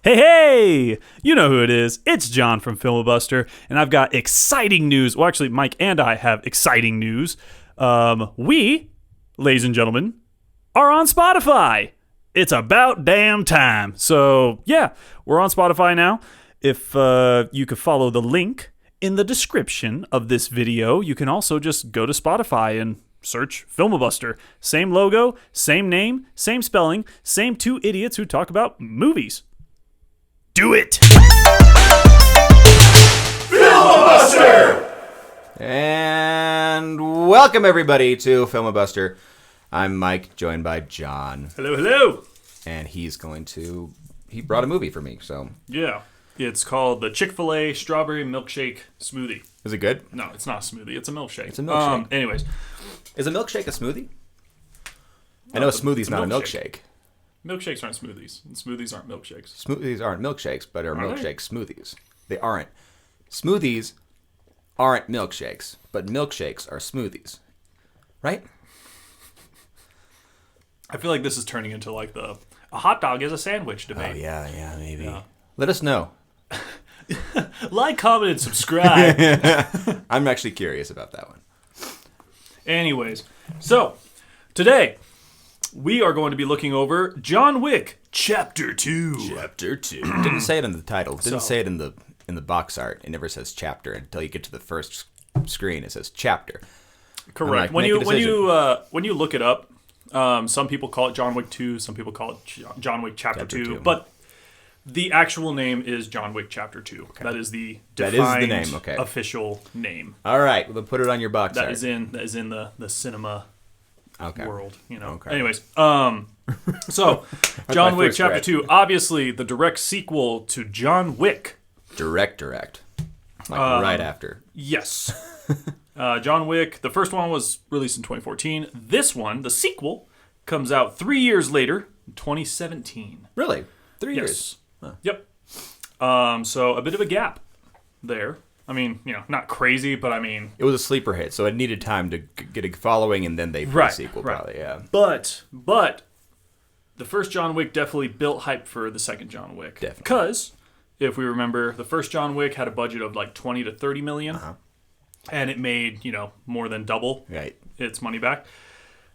Hey! You know who it is. It's John from Filmabuster, and I've got exciting news. Well, actually, Mike and I have exciting news. We, ladies and gentlemen, are on Spotify. It's about damn time. So, yeah, we're on Spotify now. If you could follow the link in the description of this video, you can also just go to Spotify and search Filmabuster. Same logo, same name, same spelling, same two idiots who talk about movies. Do it! Filmabuster! And welcome everybody to Filmabuster. I'm Mike, joined by John. Hello, hello! And he brought a movie for me, so. Yeah. It's called the Chick-fil-A Strawberry Milkshake Smoothie. Is it good? No, it's not a smoothie. It's a milkshake. It's a milkshake. Anyways. Is a milkshake a smoothie? No, I know a smoothie's not a milkshake. Milkshakes aren't smoothies, and smoothies aren't milkshakes. Smoothies aren't milkshakes, but are Are milkshake smoothies. They aren't. Smoothies aren't milkshakes, but milkshakes are smoothies. Right? I feel like this is turning into like a hot dog is a sandwich debate. Oh, yeah, maybe. Yeah. Let us know. Like, comment, and subscribe. I'm actually curious about that one. Anyways, so today we are going to be looking over John Wick Chapter 2. Chapter 2. Didn't say it in the title. Didn't say it in the box art. It never says chapter until you get to the first screen. It says chapter. Correct. Like, when you look it up, some people call it John Wick 2. Some people call it John Wick Chapter 2. But the actual name is John Wick Chapter 2. Okay. That is the defined name. Okay. Official name. All right. Well, put it on your box art. That is in the cinema world. You know. Okay. Anyways, so John Wick Chapter 2, obviously the direct sequel to John Wick. Direct. Like right after. Yes. John Wick, the first one was released in 2014. This one, the sequel, comes out 3 years later, in 2017. Really? 3 years? Huh. Yep. So a bit of a gap there. I mean, not crazy, but I mean... It was a sleeper hit, so it needed time to get a following, and then they put a sequel, probably, yeah. But the first John Wick definitely built hype for the second John Wick. Definitely. Because, if we remember, the first John Wick had a budget of like 20 to 30 million. Uh-huh. And it made, more than double its money back.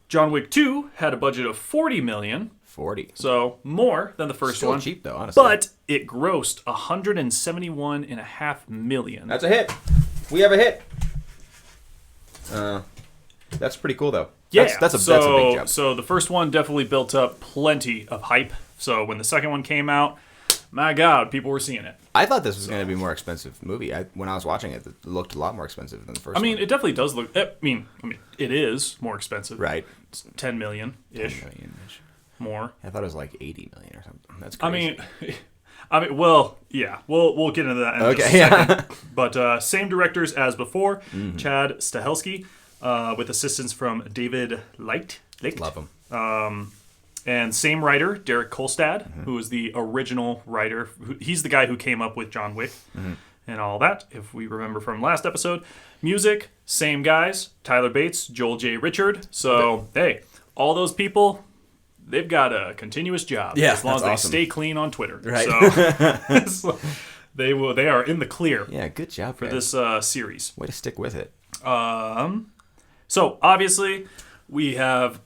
John Wick 2 had a budget of 40 million. 40. So more than the first one. Still cheap though, honestly. But it grossed 171.5 million. That's a hit. We have a hit. That's pretty cool though. Yeah, that's a big jump. So the first one definitely built up plenty of hype. So when the second one came out, my God, people were seeing it. I thought this was going to be a more expensive movie. When I was watching it, it looked a lot more expensive than the first one. It definitely does look... I mean, it is more expensive. Right. It's 10 million-ish. 10 million-ish. More. I thought it was like 80 million or something. That's crazy. Well, yeah. We'll get into that in just a second. But same directors as before. Mm-hmm. Chad Stahelski, with assistance from David Licht. Love him. And same writer, Derek Kolstad, who is the original writer. He's the guy who came up with John Wick and all that, if we remember from last episode. Music, same guys, Tyler Bates, Joel J. Richard. So, hey, all those people, they've got a continuous job. Yeah, as long as they awesome. Stay clean on Twitter. Right. So, they are in the clear. Yeah, good job, for guys. this series. Way to stick with it. So, obviously, we have...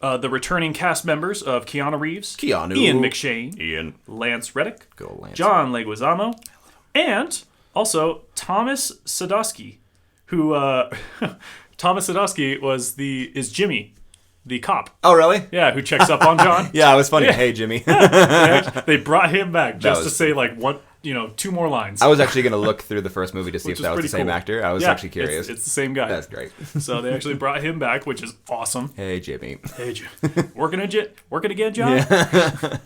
the returning cast members of Keanu Reeves, Ian McShane, Lance Reddick, John Leguizamo, and also Thomas Sadoski, who Thomas Sadoski is Jimmy, the cop. Oh, really? Yeah, who checks up on John. Yeah, it was funny. Yeah. Hey, Jimmy. They brought him back just to say like two more lines. I was actually going to look through the first movie to see if that was the same cool. actor. I was actually curious. It's the same guy. That's great. So they actually brought him back, which is awesome. Hey, Jimmy. Hey, working again, John? Yeah.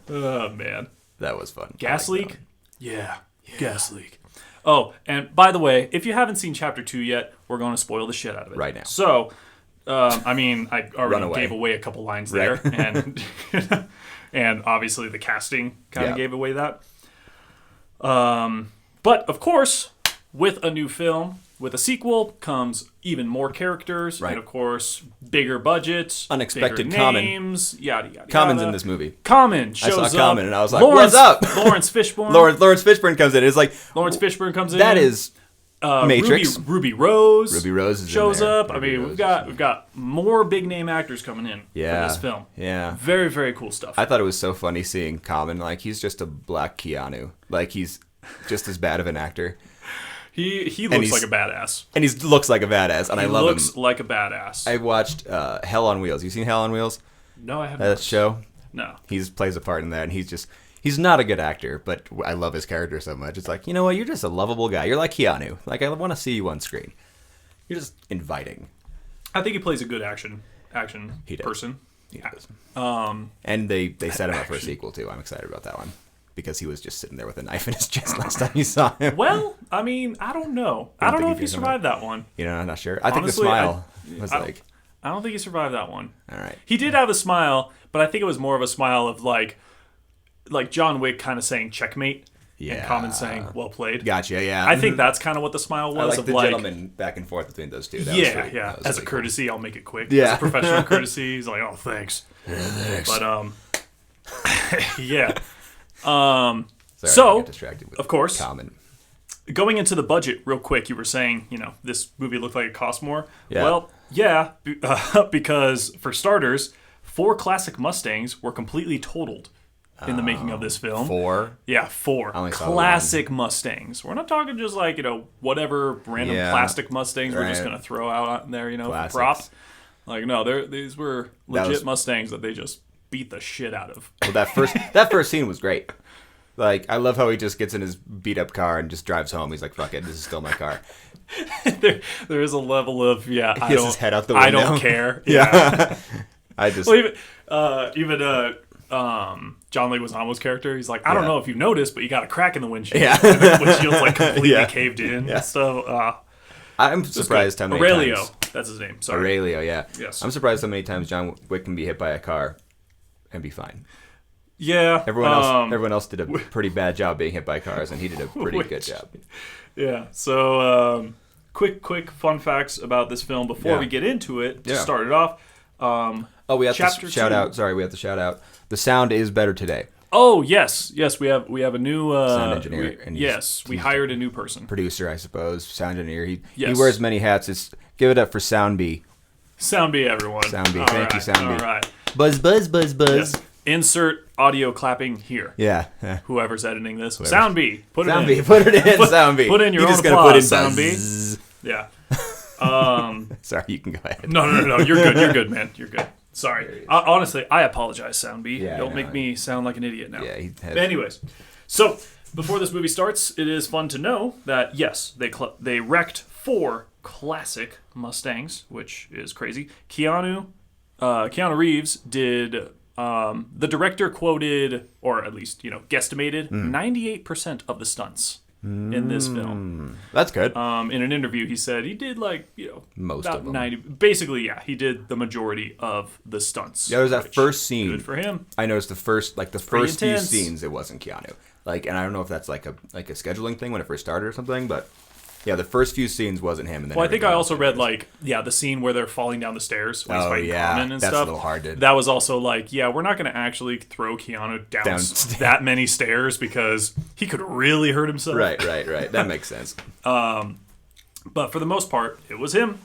Oh, man. That was fun. Gas leak? Yeah, gas leak. Oh, and by the way, if you haven't seen Chapter 2 yet, we're going to spoil the shit out of it. Right now. So, I already gave away a couple lines there. And and obviously the casting kind of gave away that. But, of course, with a new film, with a sequel, comes even more characters, Right. and of course, bigger budgets, Unexpected bigger Common. names, yada yada. Common's yada. in this movie. Common shows I up. saw Common and I was like, Lawrence, "What's up?" Lawrence Fishburne. Lawrence Fishburne comes in. It's like Lawrence Fishburne comes in. that is Matrix. Ruby Rose. Ruby Rose is in shows there. up. Ruby I mean, Rose we've got more big name actors coming in for this film. Yeah. Very very cool stuff. I thought it was so funny seeing Common. Like he's just a black Keanu. Like he's just as bad of an actor. He looks like a badass. And he looks like a badass, and I love him. He looks like a badass. I watched Hell on Wheels. You seen Hell on Wheels? No, I haven't. That show? No. He plays a part in that, and he's not a good actor, but I love his character so much. It's like, you know what? You're just a lovable guy. You're like Keanu. Like, I want to see you on screen. You're just inviting. I think he plays a good action person. He does. And they set him up for a sequel, too. I'm excited about that one. Because he was just sitting there with a knife in his chest last time you saw him. Well, I mean, I don't know. I don't know if he survived that one. You know, I'm not sure. I think the Honestly, smile was like... I don't think he survived that one. All right. He did have a smile, but I think it was more of a smile of like John Wick kind of saying checkmate. Yeah. And Common saying well played. Gotcha, yeah. I think that's kind of what the smile was. I like of the like, gentleman back and forth between those two. That was yeah, sweet. yeah. That was As a really courtesy, I'll make it quick. Yeah. As a professional courtesy, he's like, oh, thanks. Yeah, thanks. But, yeah. Sorry, I So, get distracted with of course, Common. Going into the budget real quick, you were saying, this movie looked like it cost more. Yeah. Well, yeah, because for starters, 4 classic Mustangs were completely totaled in the making of this film. 4? Yeah, 4 only saw classic Mustangs. We're not talking just like, whatever random plastic Mustangs we're just right. going to throw out in there, for Classics. props. Like, no, these were legit was- Mustangs that they just beat the shit out of. Well, that first scene was great. Like, I love how he just gets in his beat-up car and just drives home. He's like, fuck it, this is still my car. there is a level of, He has his head out the window. I don't care. Yeah. I just... Well, even John Leguizamo's character, he's like, I don't know if you noticed, but you got a crack in the windshield. Yeah. And the windshield's like completely Yeah. caved in. Yeah. So, I'm surprised how many Aurelio, times... that's his name. Sorry. Aurelio, yeah. Yes. I'm surprised how many times John Wick can be hit by a car and be fine. Yeah. Everyone else did a pretty bad job being hit by cars, and he did a pretty good job. Yeah. So, quick fun facts about this film before we get into it. To start it off. We have Chapter to shout 2. out. Sorry, we have to shout out. The sound is better today. Oh yes, we have a new Sound engineer. we hired a new person. Producer, I suppose. Sound engineer. He Yes. wears many hats. Give it up for Sound B. Sound B, everyone. Sound B. All Thank you, right, Sound B. All right. Buzz, buzz, buzz, buzz. Yes. Insert audio clapping here. Yeah. Whoever's editing this. Sound B. Put Sound it B. in. Put it in, Sound B. Put in your You're own just gonna applause, put in Sound B. buzz. Yeah. Sorry, you can go ahead. No. You're good. You're good, man. You're good. Sorry. Honestly, I apologize, Sound B. Yeah, Don't make me sound like an idiot now. Yeah, But anyways, so before this movie starts, it is fun to know that yes, they wrecked 4 classic Mustangs, which is crazy. Keanu Reeves did. The director quoted, or at least guesstimated, 98% of the stunts in this film. That's good. In an interview, he said he did Most about of them. 90. Basically, yeah, he did the majority of the stunts. Yeah, there's that which- first scene. Good for him. I noticed the first pretty few intense. scenes, it wasn't Keanu. And I don't know if that's like a scheduling thing when it first started or something, but yeah, the first few scenes wasn't him. And then Well, I think I everything also else read the scene where they're falling down the stairs when he's Oh, fighting yeah. Common and That's a stuff. little hard to- That was also we're not going to actually throw Keanu down that many stairs because he could really hurt himself. Right. That makes sense. But for the most part, it was him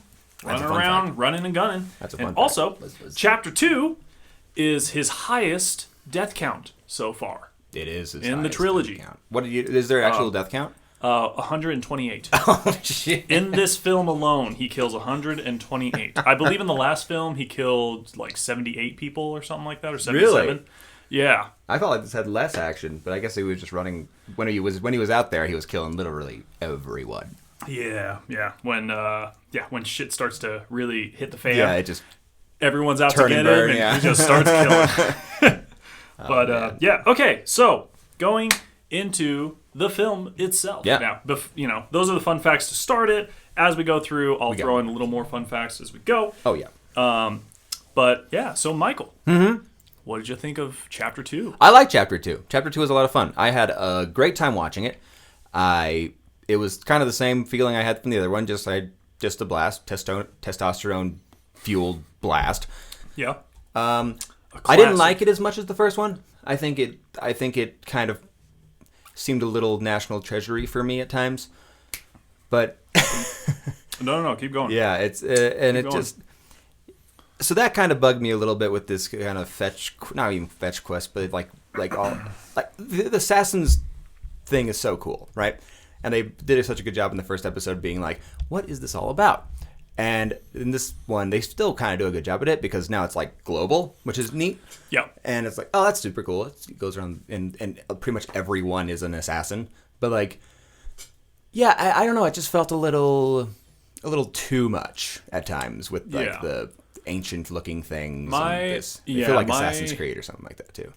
running a fun around, fact. running and gunning. That's a fun And fact. also, Let's- Chapter 2 is his highest death count so far. It is his In the highest trilogy. death count. Is there an actual death count? 128. Oh shit! In this film alone, he kills 128. I believe in the last film, he killed 78 people or something like that, or 77. Really? Yeah. I thought this had less action, but I guess he was just running when he was out there. He was killing literally everyone. Yeah. When shit starts to really hit the fan, Yeah, it just everyone's out to turn get and him, burn, and yeah. he just starts killing. But yeah, okay. So going into the film itself. Yeah. Now, those are the fun facts to start it. As we go through, I'll throw in a little more fun facts as we go. Oh yeah. But yeah, so Michael, what did you think of Chapter 2? I like Chapter 2. Chapter 2 was a lot of fun. I had a great time watching it. it was kind of the same feeling I had from the other one. Just a blast, testosterone fueled blast. Yeah. I didn't like it as much as the first one. I think it kind of seemed a little National Treasury for me at times. But no, keep going. Yeah, it's so that kind of bugged me a little bit with this kind of not even fetch quest, but like the assassins thing is so cool, right? And they did such a good job in the first episode being like, what is this all about? And in this one, they still kind of do a good job at it because now it's like global, which is neat. Yeah. And it's like, oh, that's super cool. It goes around, and pretty much everyone is an assassin. But like, yeah, I don't know. It just felt a little too much at times with like the ancient looking things. I feel like Assassin's Creed or something like that too.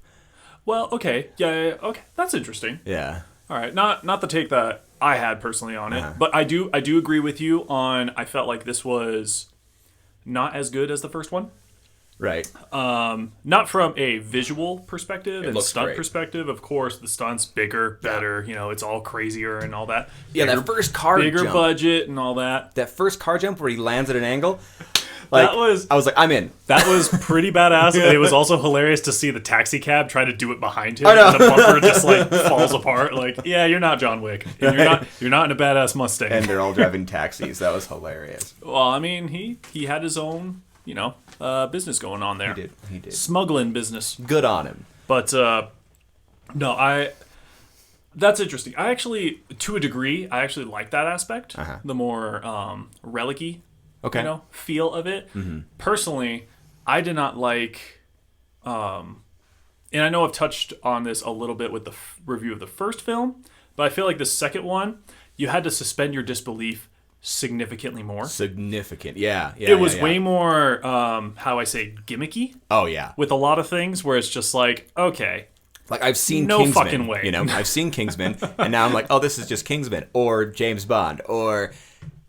Well, okay, yeah, okay, that's interesting. Yeah. All right, not the take that I had personally on it, but I do agree with you on. I felt like this was not as good as the first one. Right. Not from a visual perspective and stunt great. Perspective. Of course, the stunts bigger, better. You know, it's all crazier and all that. Yeah, that first car bigger jump. Budget and all that. That first car jump where he lands at an angle. Like, I was like, I'm in. That was pretty badass. And it was also hilarious to see the taxi cab try to do it behind him. I know. And the bumper just like falls apart. Like, yeah, you're not John Wick. And you're not in a badass Mustang. And they're all driving taxis. That was hilarious. Well, I mean, he had his own, business going on there. He did. Smuggling business. Good on him. But that's interesting. I actually, to a degree, like that aspect. The more relic-y, feel of it. Mm-hmm. Personally, I did not like, and I know I've touched on this a little bit with the review of the first film, but I feel like the second one, you had to suspend your disbelief significantly more. Yeah. It was way more, gimmicky. Oh, yeah. With a lot of things where it's just like, okay. Like, I've seen no Kingsman. Fucking way. I've seen Kingsman, and now I'm like, oh, this is just Kingsman, or James Bond, or,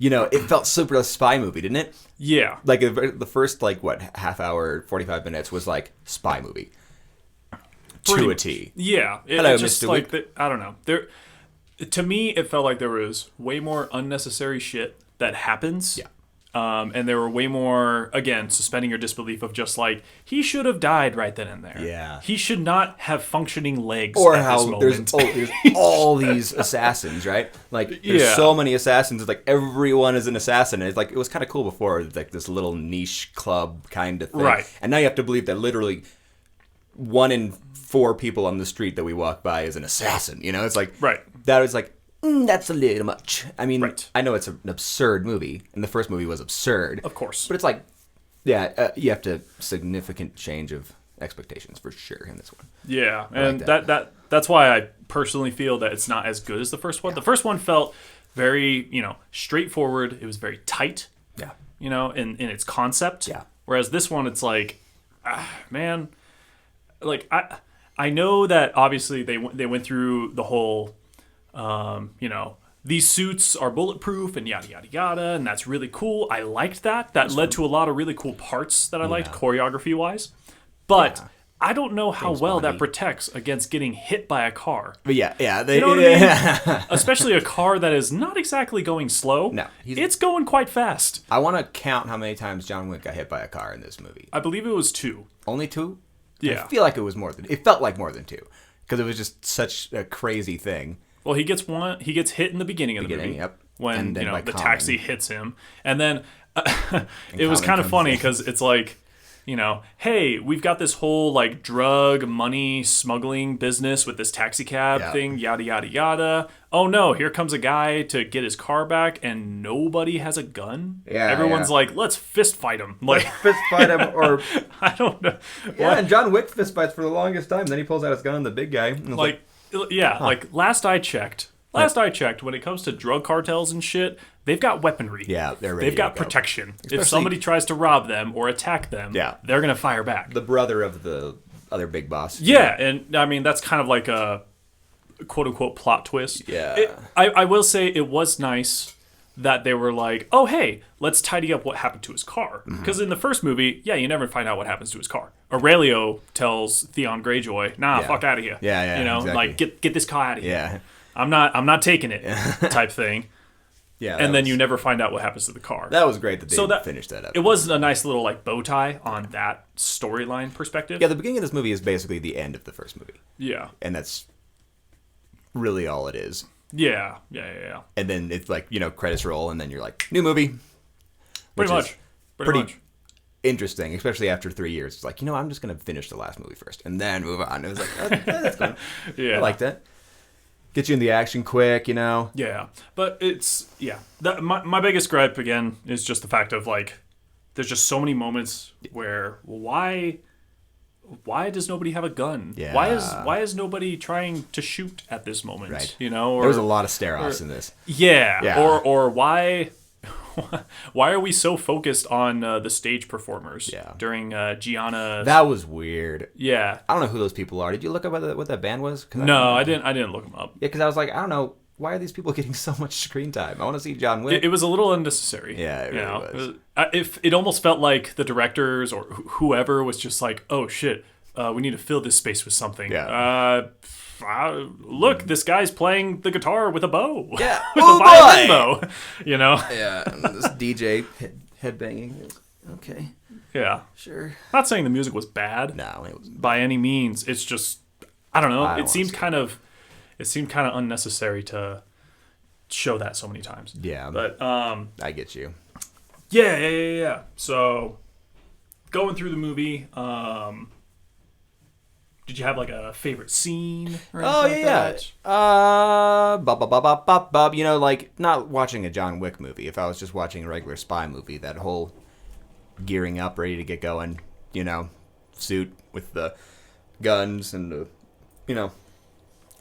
it felt super a spy movie, didn't it? Yeah. Like, the first, half hour, 45 minutes was, spy movie. To a T. Yeah. Hello, just Mr. Wick. I don't know. To me, it felt like there was way more unnecessary shit that happens. Yeah. And there were way more, again, suspending your disbelief of just like, he should have died right then and there. Yeah. He should not have functioning legs or at how this moment. there's all these assassins, right? Like, there's so many assassins. It's like everyone is an assassin. It's like, it was kind of cool before, like this little niche club kind of thing. Right. And now you have to believe that literally 1 in 4 people on the street that we walk by is an assassin. It's like, right. That was like, that's a little much. I mean, right. I know it's an absurd movie, and the first movie was absurd. Of course. But it's like, yeah, you have to significant change of expectations for sure in this one. Yeah, and that's why I personally feel that it's not as good as the first one. Yeah. The first one felt very, straightforward. It was very tight. Yeah. In its concept. Yeah. Whereas this one, it's like, man, like I know that obviously they went through the whole. These suits are bulletproof and yada yada yada, and that's really cool. I liked that. That led to a lot of really cool parts that I liked choreography wise. But I don't know how well that protects against getting hit by a car. But you know what I mean? Especially a car that is not exactly going slow. No, it's going quite fast. I want to count how many times John Wick got hit by a car in this movie. I believe it was 2. Only 2? Yeah. I feel like it was more than. It felt like more than 2 because it was just such a crazy thing. Well, he gets hit in the beginning of the movie. Yep. When the taxi hits him, and then it was kind of funny because it's like, hey, we've got this whole like drug money smuggling business with this taxi cab thing, yada yada yada. Oh no, here comes a guy to get his car back, and nobody has a gun. Yeah, everyone's like, let's fist fight him. Like, let's fist fight him, or I don't know. Yeah, and John Wick fist fights for the longest time. Then he pulls out his gun on the big guy. And like last I checked, when it comes to drug cartels and shit, they've got weaponry. Yeah, they're ready. They've got protection. If somebody tries to rob them or attack them, they're gonna fire back. The brother of the other big boss. Yeah, and I mean that's kind of like a quote unquote plot twist. Yeah, I will say it was nice that they were like, oh hey, let's tidy up what happened to his car. Because in the first movie, you never find out what happens to his car. Aurelio tells Theon Greyjoy, fuck out of here. Yeah, exactly. Like get this car out of here. Yeah. I'm not taking it type thing. Yeah, And then you never find out what happens to the car. That was great that they finished that up. It was a nice little like bow tie on that storyline perspective. Yeah, the beginning of this movie is basically the end of the first movie. Yeah. And that's really all it is. Yeah. And then it's like, credits roll, and then you're like, new movie. Pretty much. Interesting, especially after 3 years. It's like, I'm just going to finish the last movie first and then move on. It was like, oh, that's fun. Yeah. I like that. Get you in the action quick, Yeah. But it's, my biggest gripe, again, is just the fact of, like, there's just so many moments where, why does nobody have a gun? Yeah. Why is nobody trying to shoot at this moment? Right. Or, there was a lot of stare-offs in this. Yeah. Or why are we so focused on the stage performers during Gianna? That was weird. Yeah. I don't know who those people are. Did you look up what that band was? No, I didn't look them up. Yeah, because I was like, I don't know. Why are these people getting so much screen time? I want to see John Wick. It was a little unnecessary. Yeah, it really was. It almost felt like the directors or whoever was just like, oh shit, we need to fill this space with something. Yeah. Look, this guy's playing the guitar with a bow. Yeah. with a violin bow. Yeah. And this DJ headbanging. Okay. Yeah. Sure. Not saying the music was bad. No, it wasn't. By any means. It's just, I don't know. It seemed kind of unnecessary to show that so many times. Yeah. But I get you. Yeah. So going through the movie, did you have like a favorite scene? Or anything like that? Bob. Like not watching a John Wick movie. If I was just watching a regular spy movie, that whole gearing up, ready to get going, suit with the guns and the,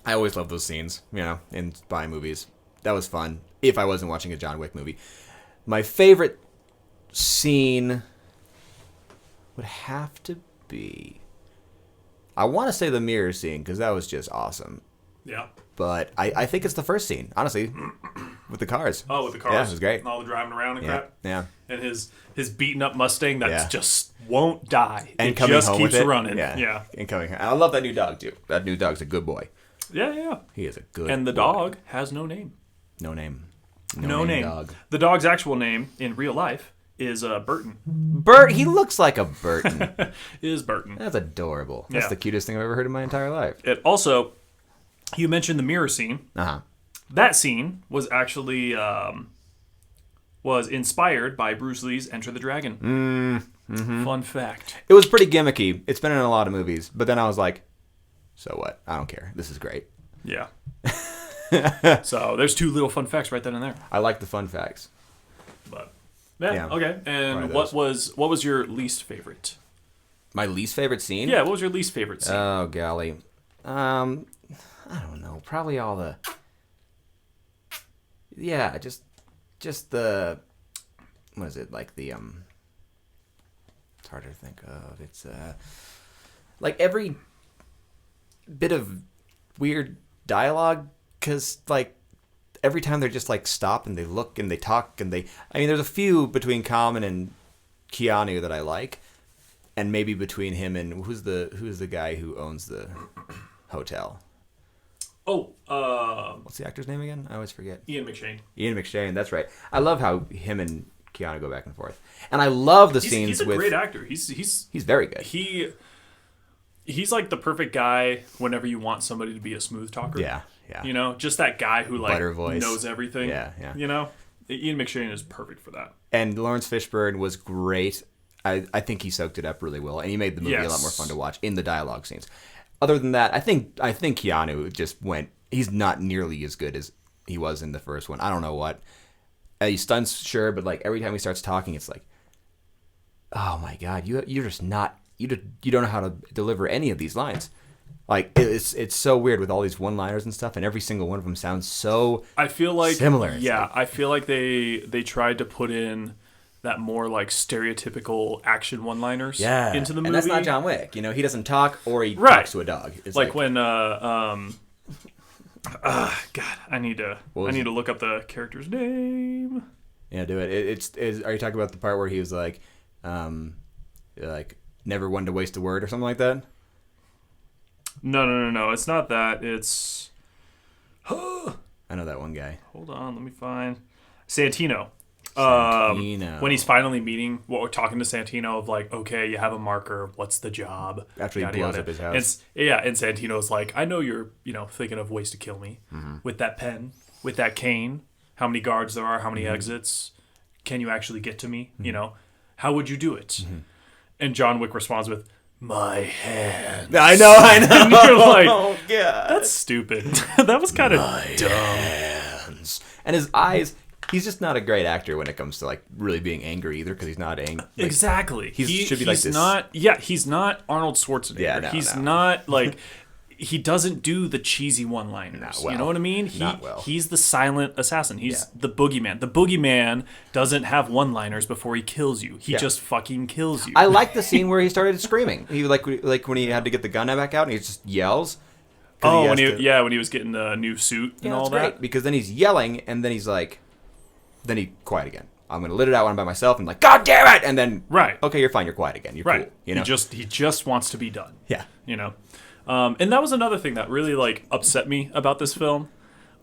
I always love those scenes, in spy movies. That was fun. If I wasn't watching a John Wick movie, my favorite scene would have to be, I want to say the mirror scene, because that was just awesome. Yeah. But I think it's the first scene, honestly, with the cars. Oh, with the cars. Yeah, it was great. All the driving around and crap. Yeah. And his beaten up Mustang that just won't die. And it coming just home keeps with it. running. Yeah. And coming home. And I love that new dog, too. That new dog's a good boy. Yeah. He is a good And the boy. dog has no name. No name. No name. Dog. The dog's actual name in real life is Burton. He looks like a Burton. Is Burton. That's adorable. That's Yeah. the cutest thing I've ever heard in my entire life. It also, you mentioned the mirror scene. Uh-huh. That scene was actually was inspired by Bruce Lee's Enter the Dragon. Mm-hmm. Fun fact. It was pretty gimmicky. It's been in a lot of movies. But then I was like, so what? I don't care. This is great. Yeah. So there's two little fun facts right then and there. I like the fun facts. But yeah. Okay. And what was your least favorite? My least favorite scene? Yeah, what was your least favorite scene? Oh, golly. I don't know. Probably all the... Yeah, just the... What is it? Like the... It's harder to think of. It's, like every bit of weird dialogue, because, like, every time they're just, like, stop and they look and they talk and they... I mean, there's a few between Common and Keanu that I like, and maybe between him and... Who's the guy who owns the hotel? What's the actor's name again? I always forget. Ian McShane. Ian McShane, that's right. I love how him and Keanu go back and forth. And I love the scenes with... He's a with... great actor. He's very good. He's like the perfect guy whenever you want somebody to be a smooth talker. Yeah. Just that guy who like Butter voice. knows everything. Yeah. Ian McShane is perfect for that. And Lawrence Fishburne was great. I think he soaked it up really well, and he made the movie a lot more fun to watch in the dialogue scenes. Other than that, I think Keanu just went... He's not nearly as good as he was in the first one. I don't know what. He stunts, sure, but like every time he starts talking, it's like, oh my god, you're just not... You don't know how to deliver any of these lines. Like it's so weird with all these one-liners and stuff, and every single one of them sounds so... I feel like similar. Yeah, I feel like they tried to put in that more like stereotypical action one-liners into the movie. And that's not John Wick. He doesn't talk or he talks to a dog. It's like when God, I need to look up the character's name. Yeah, do it. It's are you talking about the part where he was like never one to waste a word or something like that? No. It's not that. It's I know that one guy. Hold on, let me find Santino. Santino. When he's finally meeting, we're talking to Santino of like, okay, you have a marker. What's the job? After he blows up his house. And Santino's like, I know you're, thinking of ways to kill me with that pen, with that cane. How many guards there are? How many exits? Can you actually get to me? How would you do it? And John Wick responds with, my hands. I know. And you're like, oh, God. That's stupid. That was kind of dumb. Hands. And his eyes, he's just not a great actor when it comes to like really being angry either, because he's not angry. Like, exactly. He should be like this. He's not Arnold Schwarzenegger. He's not like... He doesn't do the cheesy one-liners. Well. You know what I mean? Not well. He's the silent assassin. He's the boogeyman. The boogeyman doesn't have one-liners before he kills you. He just fucking kills you. I like the scene where he started screaming. He like when he had to get the gun back out and he just yells. Oh, when he was getting the new suit and all that. Great, because then he's yelling and then he's like, then he quiet again. I'm gonna let it out one by myself and like, God damn it! And then okay, you're fine. You're quiet again. You're cool. He just wants to be done. Yeah. And that was another thing that really like upset me about this film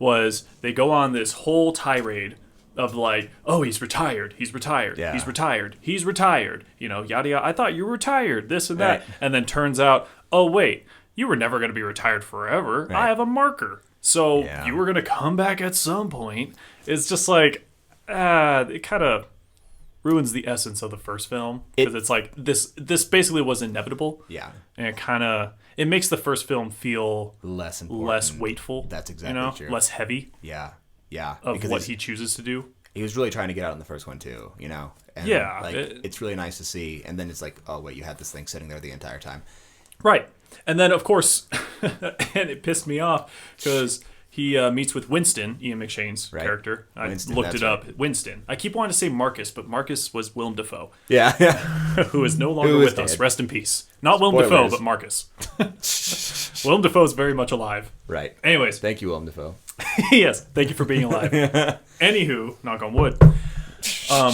was they go on this whole tirade of like, oh, he's retired, he's retired, he's retired, he's retired, yada yada. I thought you were retired, this and that, and then turns out, oh wait, you were never going to be retired forever. I have a marker, so you were going to come back at some point. It's just like, it kind of ruins the essence of the first film because it's like this basically was inevitable. Yeah, and it makes the first film feel less important, less weightful. That's exactly true. Less heavy. Yeah. Of because what he chooses to do. He was really trying to get out in the first one too, And it's really nice to see. And then it's like, oh wait, you had this thing sitting there the entire time. Right, and then of course, and it pissed me off because. He meets with Winston, Ian McShane's character. I looked it up. Right. Winston. I keep wanting to say Marcus, but Marcus was Willem Dafoe. Yeah. Who is no longer with us. Rest in peace. Not Willem Dafoe, but Marcus. Willem Dafoe is very much alive. Right. Anyways. Thank you, Willem Dafoe. Yes. Thank you for being alive. Anywho, knock on wood.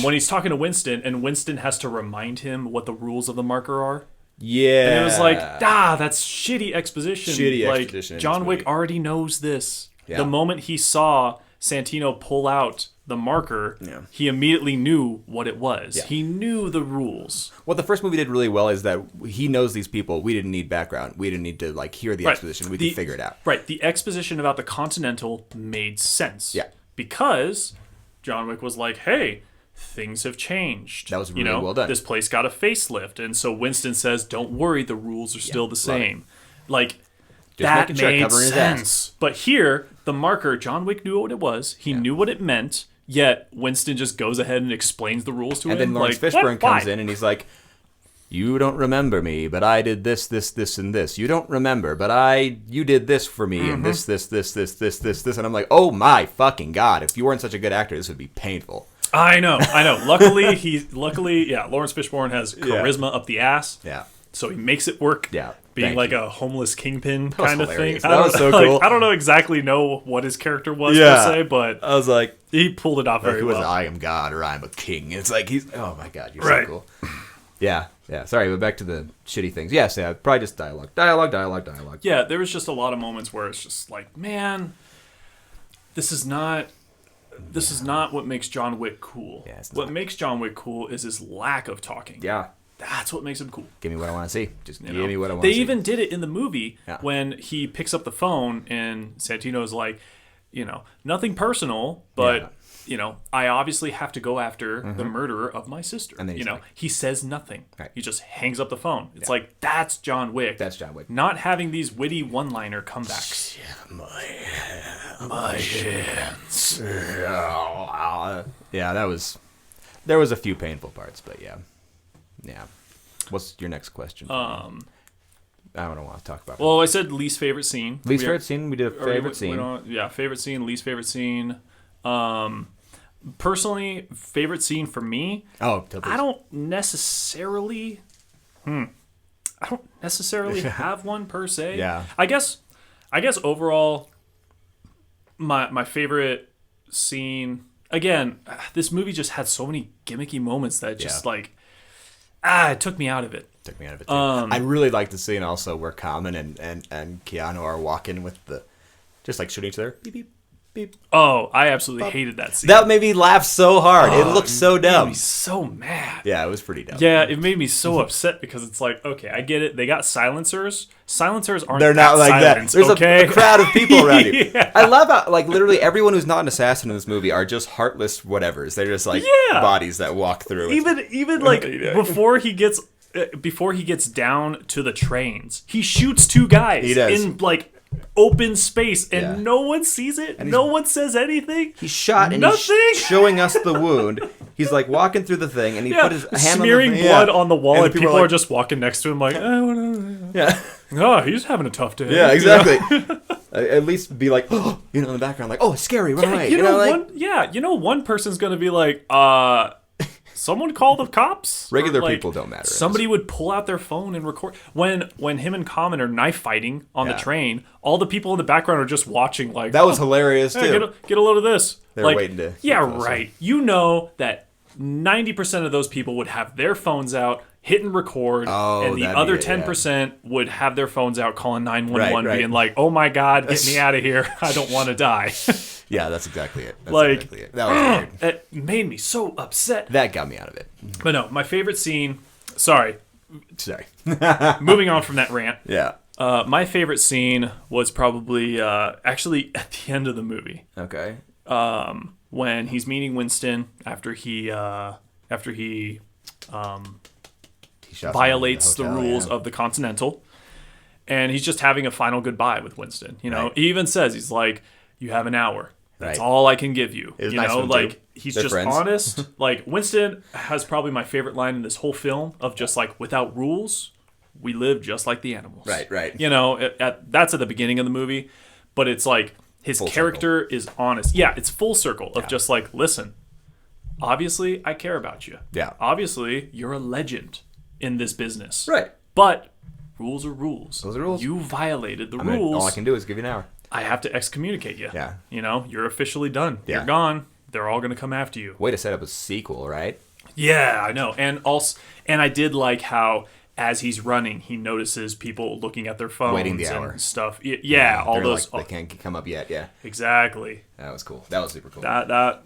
When he's talking to Winston, and Winston has to remind him what the rules of the marker are. Yeah. And it was like, that's shitty exposition. Exposition. John Wick already knows this. Yeah. The moment he saw Santino pull out the marker, he immediately knew what it was. Yeah. He knew the rules. What the first movie did really well is that he knows these people. We didn't need background. We didn't need to hear the exposition. We could figure it out. Right. The exposition about the Continental made sense. Yeah. Because John Wick was like, hey, things have changed. That was really well done. This place got a facelift. And so Winston says, don't worry, the rules are still the same. That made sense. But here, the marker, John Wick knew what it was. He knew what it meant. Yet Winston just goes ahead and explains the rules to him. And then Lawrence Fishburne comes in and he's like, you don't remember me, but I did this, and this. You don't remember, but you did this for me, and this. And I'm like, oh my fucking God. If you weren't such a good actor, this would be painful. I know. Luckily, Lawrence Fishburne has charisma up the ass. Yeah. So he makes it work. Yeah. Being like a homeless kingpin kind of thing. That was so cool. I don't know what his character was per se, but I was like, he pulled it off very well. I am God or I'm a king. It's like oh my God, you're so cool. Yeah. Sorry, but back to the shitty things. Yes, probably just dialogue. Yeah, there was just a lot of moments where it's just like, man, this is not what makes John Wick cool. Yeah, what makes John Wick cool is his lack of talking. Yeah. That's what makes him cool. Give me what I want to see. Just give me what I want to see. They even did it in the movie when he picks up the phone and Santino's like, nothing personal, but, I obviously have to go after the murderer of my sister. And then he says nothing. Right. He just hangs up the phone. It's like, that's John Wick. That's John Wick. Not having these witty one-liner comebacks. My hands. Yeah, there was a few painful parts, but yeah. Yeah. What's your next question? I don't want to talk about. Well, I said least favorite scene. Least favorite scene. We did a favorite scene. Favorite scene, least favorite scene. Personally, favorite scene for me. Oh, I don't necessarily. I don't necessarily have one per se. Yeah. I guess overall, my favorite scene. Again, this movie just had so many gimmicky moments that just it took me out of it. Too. I really like the scene also where Common and Keanu are walking with just like shooting each other. Beep beep beep. Oh, I absolutely hated that scene. That made me laugh so hard. It looked so It made dumb. me so mad. Yeah, it was pretty dumb. Yeah, it made me so upset because it's like, okay, I get it. They got silencers. Silencers aren't They're not that like silence, that. There's okay? a crowd of people around you. Yeah. I love how, like, literally everyone who's not an assassin in this movie are just heartless whatevers. They're just like bodies that walk through. Even like before he gets down to the trains, he shoots two guys He does. in like open space, and Yeah. no one sees it. No one says anything. He's shot and Nothing. he's showing us the wound. He's like walking through the thing, and he put his hand smearing on the blood on the wall, and the people like, are just walking next to him like, yeah, oh, he's having a tough day. yeah, exactly. At least be like, oh, in the background, like, oh, it's scary, run away. You know, like, one person's gonna be like, someone call the cops. regular Or, like, people don't matter. Somebody would pull out their phone and record. When him and Common are knife fighting on the train, all the people in the background are just watching. Like, That was hilarious hey, too. get a load of this. They're like, waiting to yeah, get closer. right. You know that 90% of those people would have their phones out, hit and record, Oh, and the that'd be other it, yeah. 10% would have their phones out calling 911, Right. being like, "Oh my God, get me out of here! I don't want to die." Yeah, that's exactly it. That's Like, exactly it. That was weird. It made me so upset. That got me out of it. But no, my favorite scene. Sorry, Sorry. moving on from that rant. Yeah. My favorite scene was probably actually at the end of the movie. Okay. When he's meeting Winston after he He shot violates the someone in rules hotel, of the Continental, and he's just having a final goodbye with Winston. You know, Right. he even says, he's like, "You have an hour. That's Right. all I can give you." It was You nice know, of him, too. like he's They're just friends. honest. Like Winston has probably my favorite line in this whole film of just like, without rules, we live just like the animals. Right. You know, that's at the beginning of the movie, but it's like his Full character is honest. Yeah, it's full circle of just like, listen, obviously I care about you. Yeah. Obviously you're a legend in this business. Right. But rules are rules. Those are rules. You violated the I mean, rules. all I can do is give you an hour. I have to excommunicate you. Yeah. You know, you're officially done. Yeah. You're gone. They're all going to come after you. Way to set up a sequel, right? Yeah, I know. And also, and I did like how as he's running, he notices people looking at their phones Waiting the hour. and stuff. Yeah, all They're those. like, they can't come up yet. Yeah. Exactly. That was cool. That was super cool. That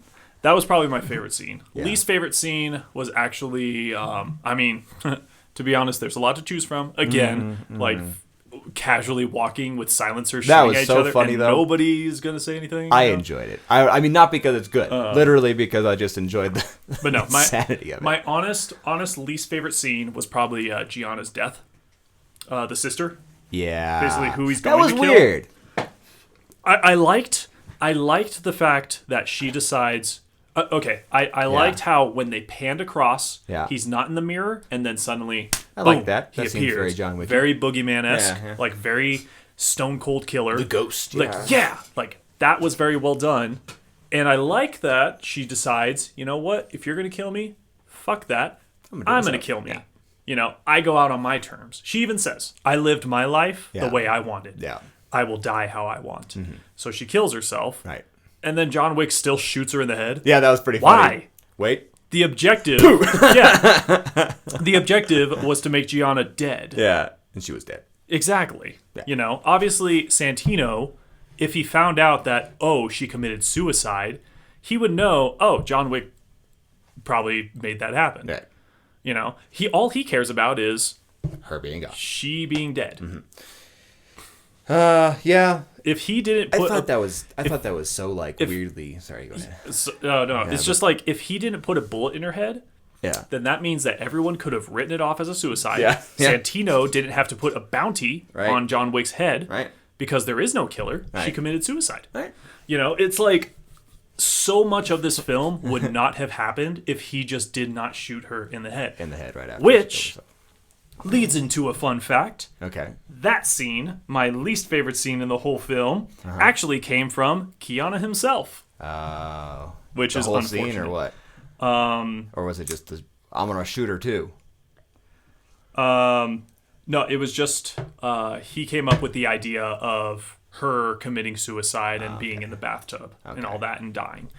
was probably my favorite scene. Yeah. Least favorite scene was actually, I mean, to be honest, there's a lot to choose from. Again, like casually walking with silencers That shooting was at each so other, funny, and though. nobody's gonna say anything. I you know? enjoyed it. I mean, not because it's good. Literally because I just enjoyed the But no, my sanity of it. my honest least favorite scene was probably Gianna's death. The sister. yeah. Basically who he's That going was to kill. weird. I liked the fact that she decides. Okay, I liked how when they panned across, Yeah. he's not in the mirror, and then suddenly, I boom, like that. He That seems appears. very John Wick. Very boogeyman-esque, Yeah. like very stone cold killer. The ghost. Like like that was very well done, and I like that she decides, you know what? If you're gonna kill me, fuck that. I'm gonna myself. kill me. Yeah. You know, I go out on my terms. She even says, "I lived my life the Yeah. way I wanted. Yeah. I will die how I want." So she kills herself. Right. And then John Wick still shoots her in the head. Yeah, that was pretty Why? funny. Wait. The objective, the objective was to make Gianna dead. Yeah. And she was dead. Exactly. Yeah. You know, obviously Santino, if he found out that, oh, she committed suicide, he would know, oh, John Wick probably made that happen. Right. You know, all he cares about is Her being gone. she being dead. Yeah. If he didn't I put thought that was so like weirdly. Sorry, go ahead. no, it's just like if he didn't put a bullet in her head, Yeah. then that means that everyone could have written it off as a suicide. Yeah. Yeah. Santino didn't have to put a bounty Right. on John Wick's head Right. because there is no killer. She Right. committed suicide. Right. You know, it's like so much of this film would not have happened if he just did not shoot her in the head. In the head right after. Which she killed leads into a fun fact. herself. Okay. That scene, my least favorite scene in the whole film, Uh-huh. actually came from Keanu himself. Which The is whole unfortunate. scene or what? Or was it just the I'm gonna shoot her too? No, it was just he came up with the idea of her committing suicide and being in the bathtub and all that and dying.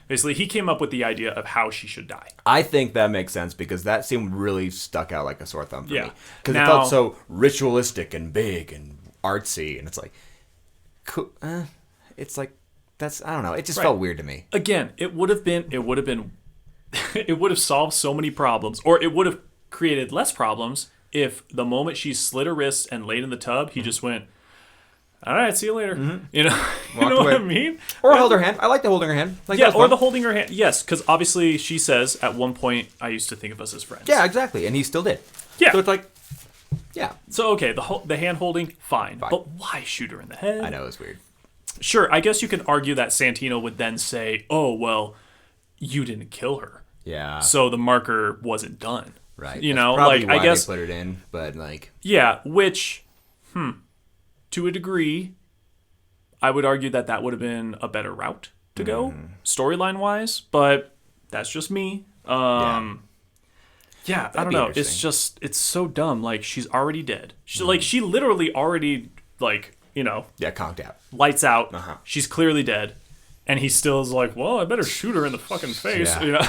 Basically, he came up with the idea of how she should die. I think that makes sense because that scene really stuck out like a sore thumb for Yeah. me. Because it Now- felt so ritualistic and big and artsy, and it's like, cool. it's like that's I don't know. It just felt weird to me. Again, it would have solved so many problems, or it would have created less problems if the moment she slit her wrists and laid in the tub, he just went, all right, see you later. You know, what I mean? Or held her hand. I like the holding her hand. Like, yeah, or the holding her hand. Yes, because obviously she says at one point, I used to think of us as friends. Yeah, exactly, and he still did. Yeah. So it's like, yeah. So okay, the hand holding, fine, but why shoot her in the head? I know, it's weird. Sure, I guess you can argue that Santino would then say, oh well, you didn't kill her. Yeah. So the marker wasn't done. Right. You That's know, probably like why I guess they put it in, but like yeah, which to a degree I would argue that would have been a better route to go storyline wise, but that's just me. Yeah, I don't know. It's just it's so dumb. Like she's already dead. She literally already conked out. Lights out. She's clearly dead. And he still is like, well, I better shoot her in the fucking face. Yeah. You know?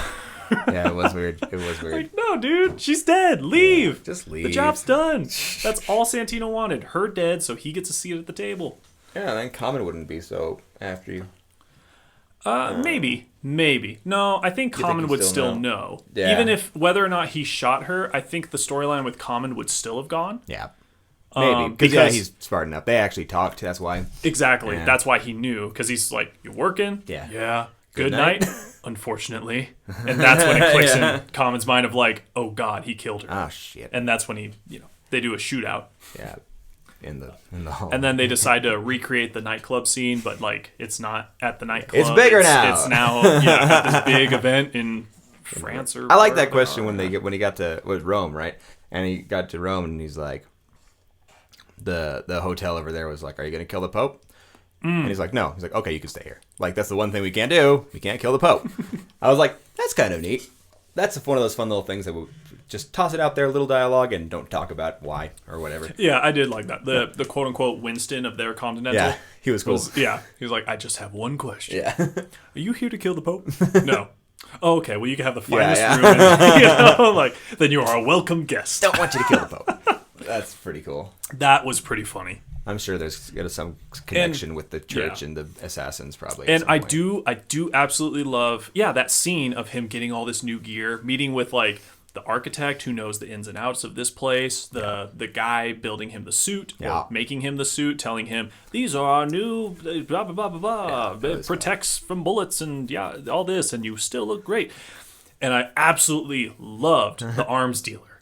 Yeah, it was weird. Like, no, dude, she's dead. Leave. Yeah, just leave. The job's done. That's all Santino wanted. Her dead, so he gets a seat at the table. Yeah, then Common wouldn't be so after you. Maybe. No, I think Common would still know. Yeah. Even if whether or not he shot her, I think the storyline with Common would still have gone. Yeah. Maybe. Because he's smart enough. They actually talked. That's why. Exactly. Yeah. That's why he knew. Because he's like, you working? Yeah. Yeah. Good night. Unfortunately. And that's when it clicks in Common's mind of like, oh God, he killed her. Oh, shit. And that's when they do a shootout. Yeah. In the hall. And then they decide to recreate the nightclub scene, but like it's not at the nightclub. It's bigger now. It's now at this big event in France or I like that question when he got to Rome, right? And he got to Rome and he's like the hotel over there was like, are you going to kill the Pope? And he's like, no. He's like, okay, you can stay here. Like, that's the one thing we can't do. We can't kill the Pope. I was like, that's kind of neat. That's one of those fun little things that we just toss it out there, a little dialogue, and don't talk about why or whatever. Yeah, I did like that. The quote unquote Winston of their Continental. Yeah, he was cool. He was like, I just have one question. Yeah. Are you here to kill the Pope? No. Oh, okay. Well, you can have the finest room. And, then you are a welcome guest. Don't want you to kill the Pope. That's pretty cool. That was pretty funny. I'm sure there's some connection with the church and the assassins probably. And I do absolutely love, that scene of him getting all this new gear, meeting with like the architect who knows the ins and outs of this place, the guy building him the suit, or making him the suit, telling him these are our new blah blah blah blah blah, it protects from bullets and all this, and you still look great. And I absolutely loved the arms dealer.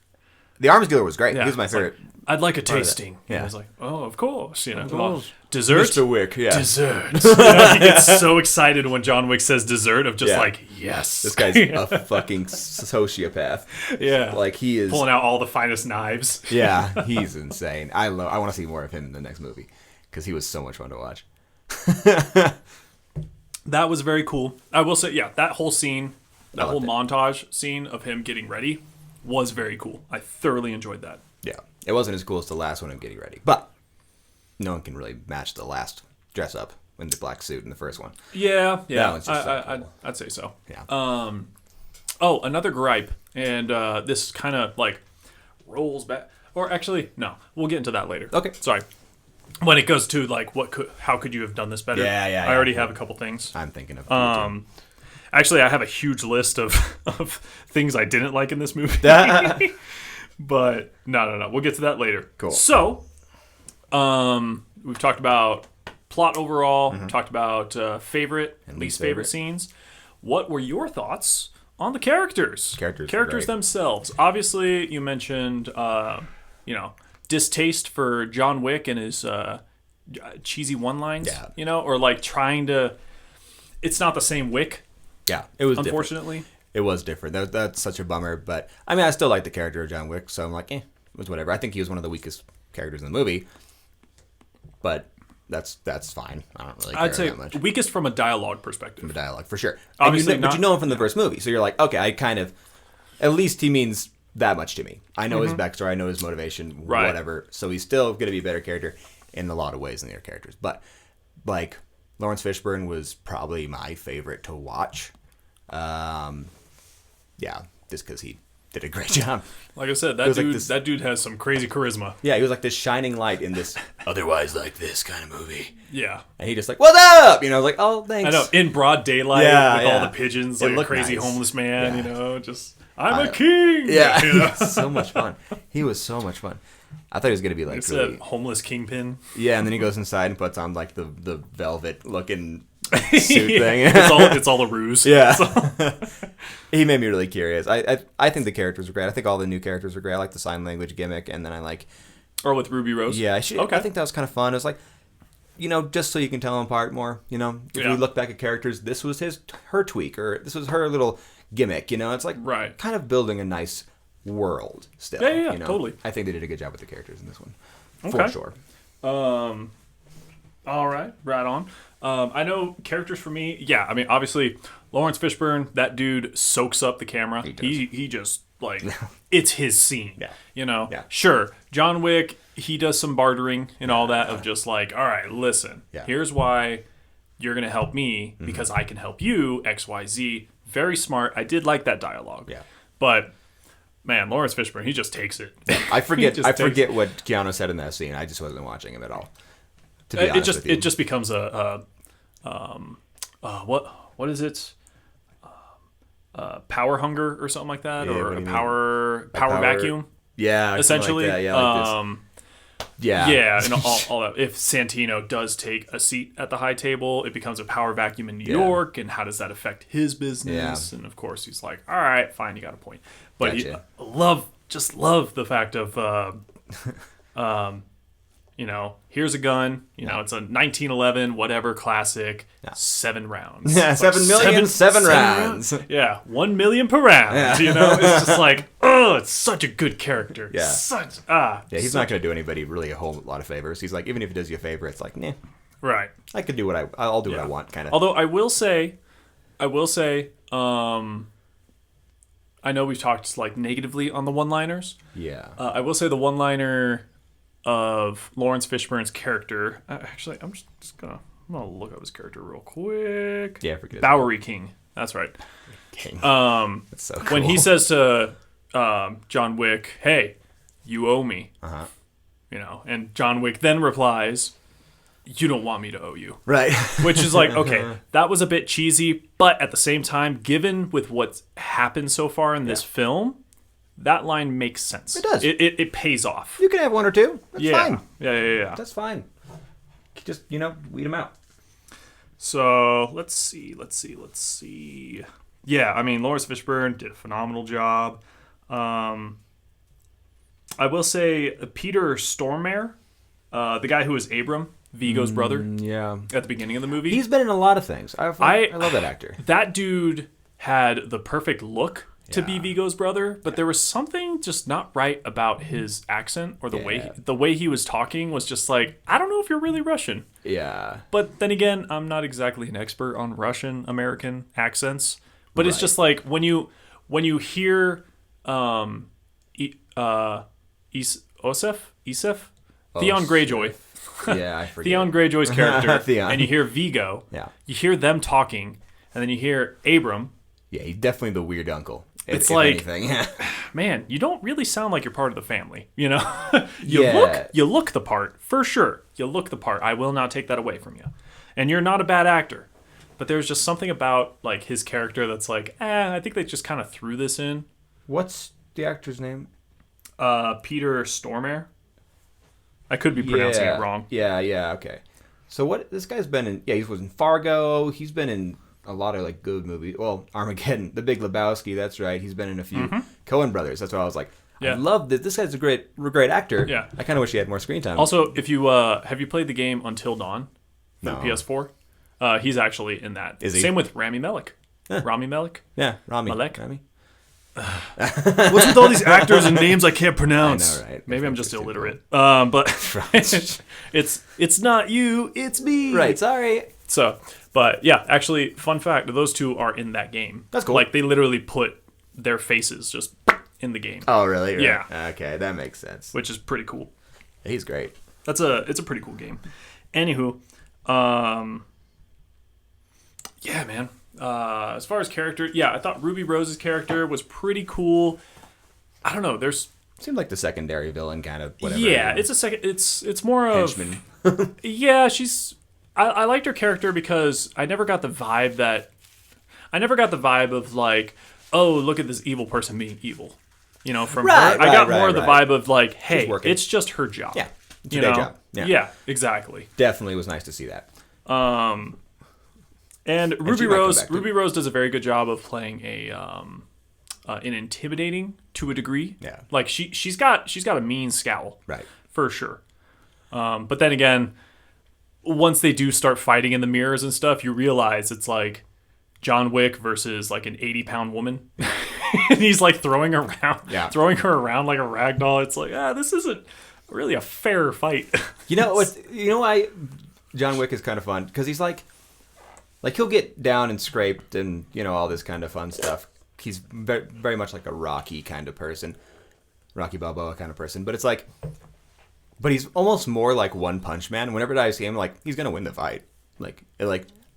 The arms dealer was great. He was my favorite. Like, I'd like a tasting. Yeah. And I was like, oh, of course. Course. Dessert? Mr. Wick, yeah. Dessert. He gets so excited when John Wick says dessert of just like, yes. This guy's a fucking sociopath. Yeah. Like, he is... Pulling out all the finest knives. Yeah, he's insane. I want to see more of him in the next movie because he was so much fun to watch. That was very cool. I will say, that whole scene, that whole montage scene of him getting ready was very cool. I thoroughly enjoyed that. Yeah. It wasn't as cool as the last one of getting ready, but no one can really match the last dress up in the black suit in the first one. Yeah. That one's just so cool. I'd say so. Yeah. Another gripe, and this kind of like rolls back, or actually, no, we'll get into that later. Okay. Sorry. When it goes to like, how could you have done this better? Yeah. I already have a couple things. I'm thinking of. Actually, I have a huge list of things I didn't like in this movie. But no. We'll get to that later. Cool. So, we've talked about plot overall. Talked about favorite and least favorite scenes. What were your thoughts on the characters? Characters themselves. Obviously, you mentioned, distaste for John Wick and his cheesy one-lines. Yeah. Or like trying to. It's not the same Wick. Yeah, it was unfortunately. Different. It was different. That's such a bummer. But I mean, I still like the character of John Wick, so I'm like, it was whatever. I think he was one of the weakest characters in the movie, but that's fine. I don't really care I'd say that much. Weakest from a dialogue perspective. From a dialogue, for sure. Obviously, but you know him from the first movie, so you're like, okay, I kind of, at least he means that much to me. I know his backstory, I know his motivation, whatever. So he's still going to be a better character in a lot of ways than the other characters. But like Lawrence Fishburne was probably my favorite to watch. Yeah, just because he did a great job. Like I said, that dude has some crazy charisma. Yeah, he was like this shining light in this otherwise like this kind of movie. Yeah. And he just like, what's up? You know, like, oh, thanks. I know, in broad daylight with all the pigeons, like a crazy nice. homeless man, you know, just, I'm a king. Yeah, you know? so much fun. He was so much fun. I thought he was going to be like It's really... a homeless kingpin. Yeah, and then he goes inside and puts on like the velvet looking suit thing. It's all a ruse. Yeah. He made me really curious. I think the characters were great. I think all the new characters were great. I like the sign language gimmick, and then I like... Or with Ruby Rose? Yeah, I think that was kind of fun. It was like, you know, just so you can tell them apart more, you know? If we look back at characters, this was her tweak, or this was her little gimmick, you know? It's like kind of building a nice world still. Yeah, you know? totally. I think they did a good job with the characters in this one. Okay. For sure. All right, right on. I know characters for me. Yeah, I mean, obviously, Lawrence Fishburne, that dude soaks up the camera. He just, like, it's his scene. Yeah. You know? Yeah. Sure, John Wick, he does some bartering and all that of just like, all right, listen, here's why you're going to help me because I can help you, XYZ. Very smart. I did like that dialogue. Yeah. But... man, Lawrence Fishburne, he just takes it. I forget what Keanu said in that scene. I just wasn't watching him at all. To be honest with you. It just becomes what is it? Power hunger or something like that, or a power vacuum. Yeah, essentially. Like that. Yeah, yeah, and all that. If Santino does take a seat at the high table, it becomes a power vacuum in New York, and how does that affect his business? Yeah. And of course, he's like, "All right, fine, you got a point." But love the fact of, you know, here's a gun. You know, it's a 1911 whatever classic, 7 rounds. Yeah, 7 million, 7 rounds. Yeah, 1 million per round. Yeah. You know, it's just like, oh, it's such a good character. Yeah, he's not going to do anybody really a whole lot of favors. He's like, even if he does you a favor, it's like, nah. Right. I could do I'll do what I want, kind of. Although I will say, I know we've talked like negatively on the one-liners. Yeah. I will say the one-liner of Lawrence Fishburne's character. Actually, I'm gonna look up his character real quick. Yeah, forget Bowery King. That's right. King. That's so cool. When he says to John Wick, "Hey, you owe me," you know, and John Wick then replies, "You don't want me to owe you." Right. Which is like, okay, that was a bit cheesy, but at the same time, given with what's happened so far in this film, that line makes sense. It does. It pays off. You can have one or two. That's fine. Yeah. That's fine. Just, you know, weed them out. So, let's see. Yeah, I mean, Lawrence Fishburne did a phenomenal job. I will say Peter Stormare, the guy who was Abram, Viggo's brother. At the beginning of the movie. He's been in a lot of things. I love that actor. That dude had the perfect look to be Viggo's brother, but there was something just not right about his accent or the way he was talking was just like, I don't know if you're really Russian. Yeah. But then again, I'm not exactly an expert on Russian American accents, but it's just like when you hear Isef Theon Greyjoy. Yeah, I forget. Theon Greyjoy's character. And you hear Viggo. Yeah. You hear them talking, and then you hear Abram. Yeah, he's definitely the weird uncle. It's like, man, you don't really sound like you're part of the family, you know? You look the part, for sure. You look the part. I will not take that away from you. And you're not a bad actor. But there's just something about like his character that's like, I think they just kind of threw this in. What's the actor's name? Peter Stormare. I could be pronouncing it wrong. Yeah, okay. So what this guy's been in? Yeah, he was in Fargo. He's been in a lot of like good movies. Well, Armageddon, The Big Lebowski. That's right. He's been in a few Coen Brothers. That's why I was like, I love this. This guy's a great actor. Yeah. I kind of wish he had more screen time. Also, if you have you played the game Until Dawn for the PS4? He's actually in that. Is he? Same with Rami Malek. Rami Malek. Yeah, Rami Malek. Rami. What's with all these actors and names I can't pronounce? I know, right? Maybe I'm just illiterate. But it's not you, it's me. Right. Sorry. So, but yeah, actually, fun fact: those two are in that game. That's cool. Like they literally put their faces just in the game. Oh, really? Right. Yeah. Okay, that makes sense. Which is pretty cool. He's great. It's a pretty cool game. Anywho, yeah, man. As far as character, I thought Ruby Rose's character was pretty cool. I don't know. There's Seemed like the secondary villain kind of whatever. yeah, it's a second. It's more of henchman. yeah. She's I liked her character because I never got the vibe of like, oh, look at this evil person being evil. You know, from Right, her, I got right, more of the right. vibe of like, hey, working. it's just her job. Yeah, it's you a day know? job. Yeah. Yeah, exactly. Definitely was nice to see that. And Ruby she might come Rose, back, too. Ruby Rose does a very good job of playing an intimidating to a degree. Yeah. Like she's got a mean scowl. Right. For sure. But then again, once they do start fighting in the mirrors and stuff, you realize it's like John Wick versus like an 80-pound woman. And he's like throwing her around like a rag doll. It's like, this isn't really a fair fight. You know why John Wick is kind of fun? Because he's like he'll get down and scraped and, you know, all this kind of fun stuff. He's very, very much like a Rocky kind of person. Rocky Balboa kind of person. But it's like, but he's almost more like One Punch Man. Whenever I see him, like, he's going to win the fight. Like,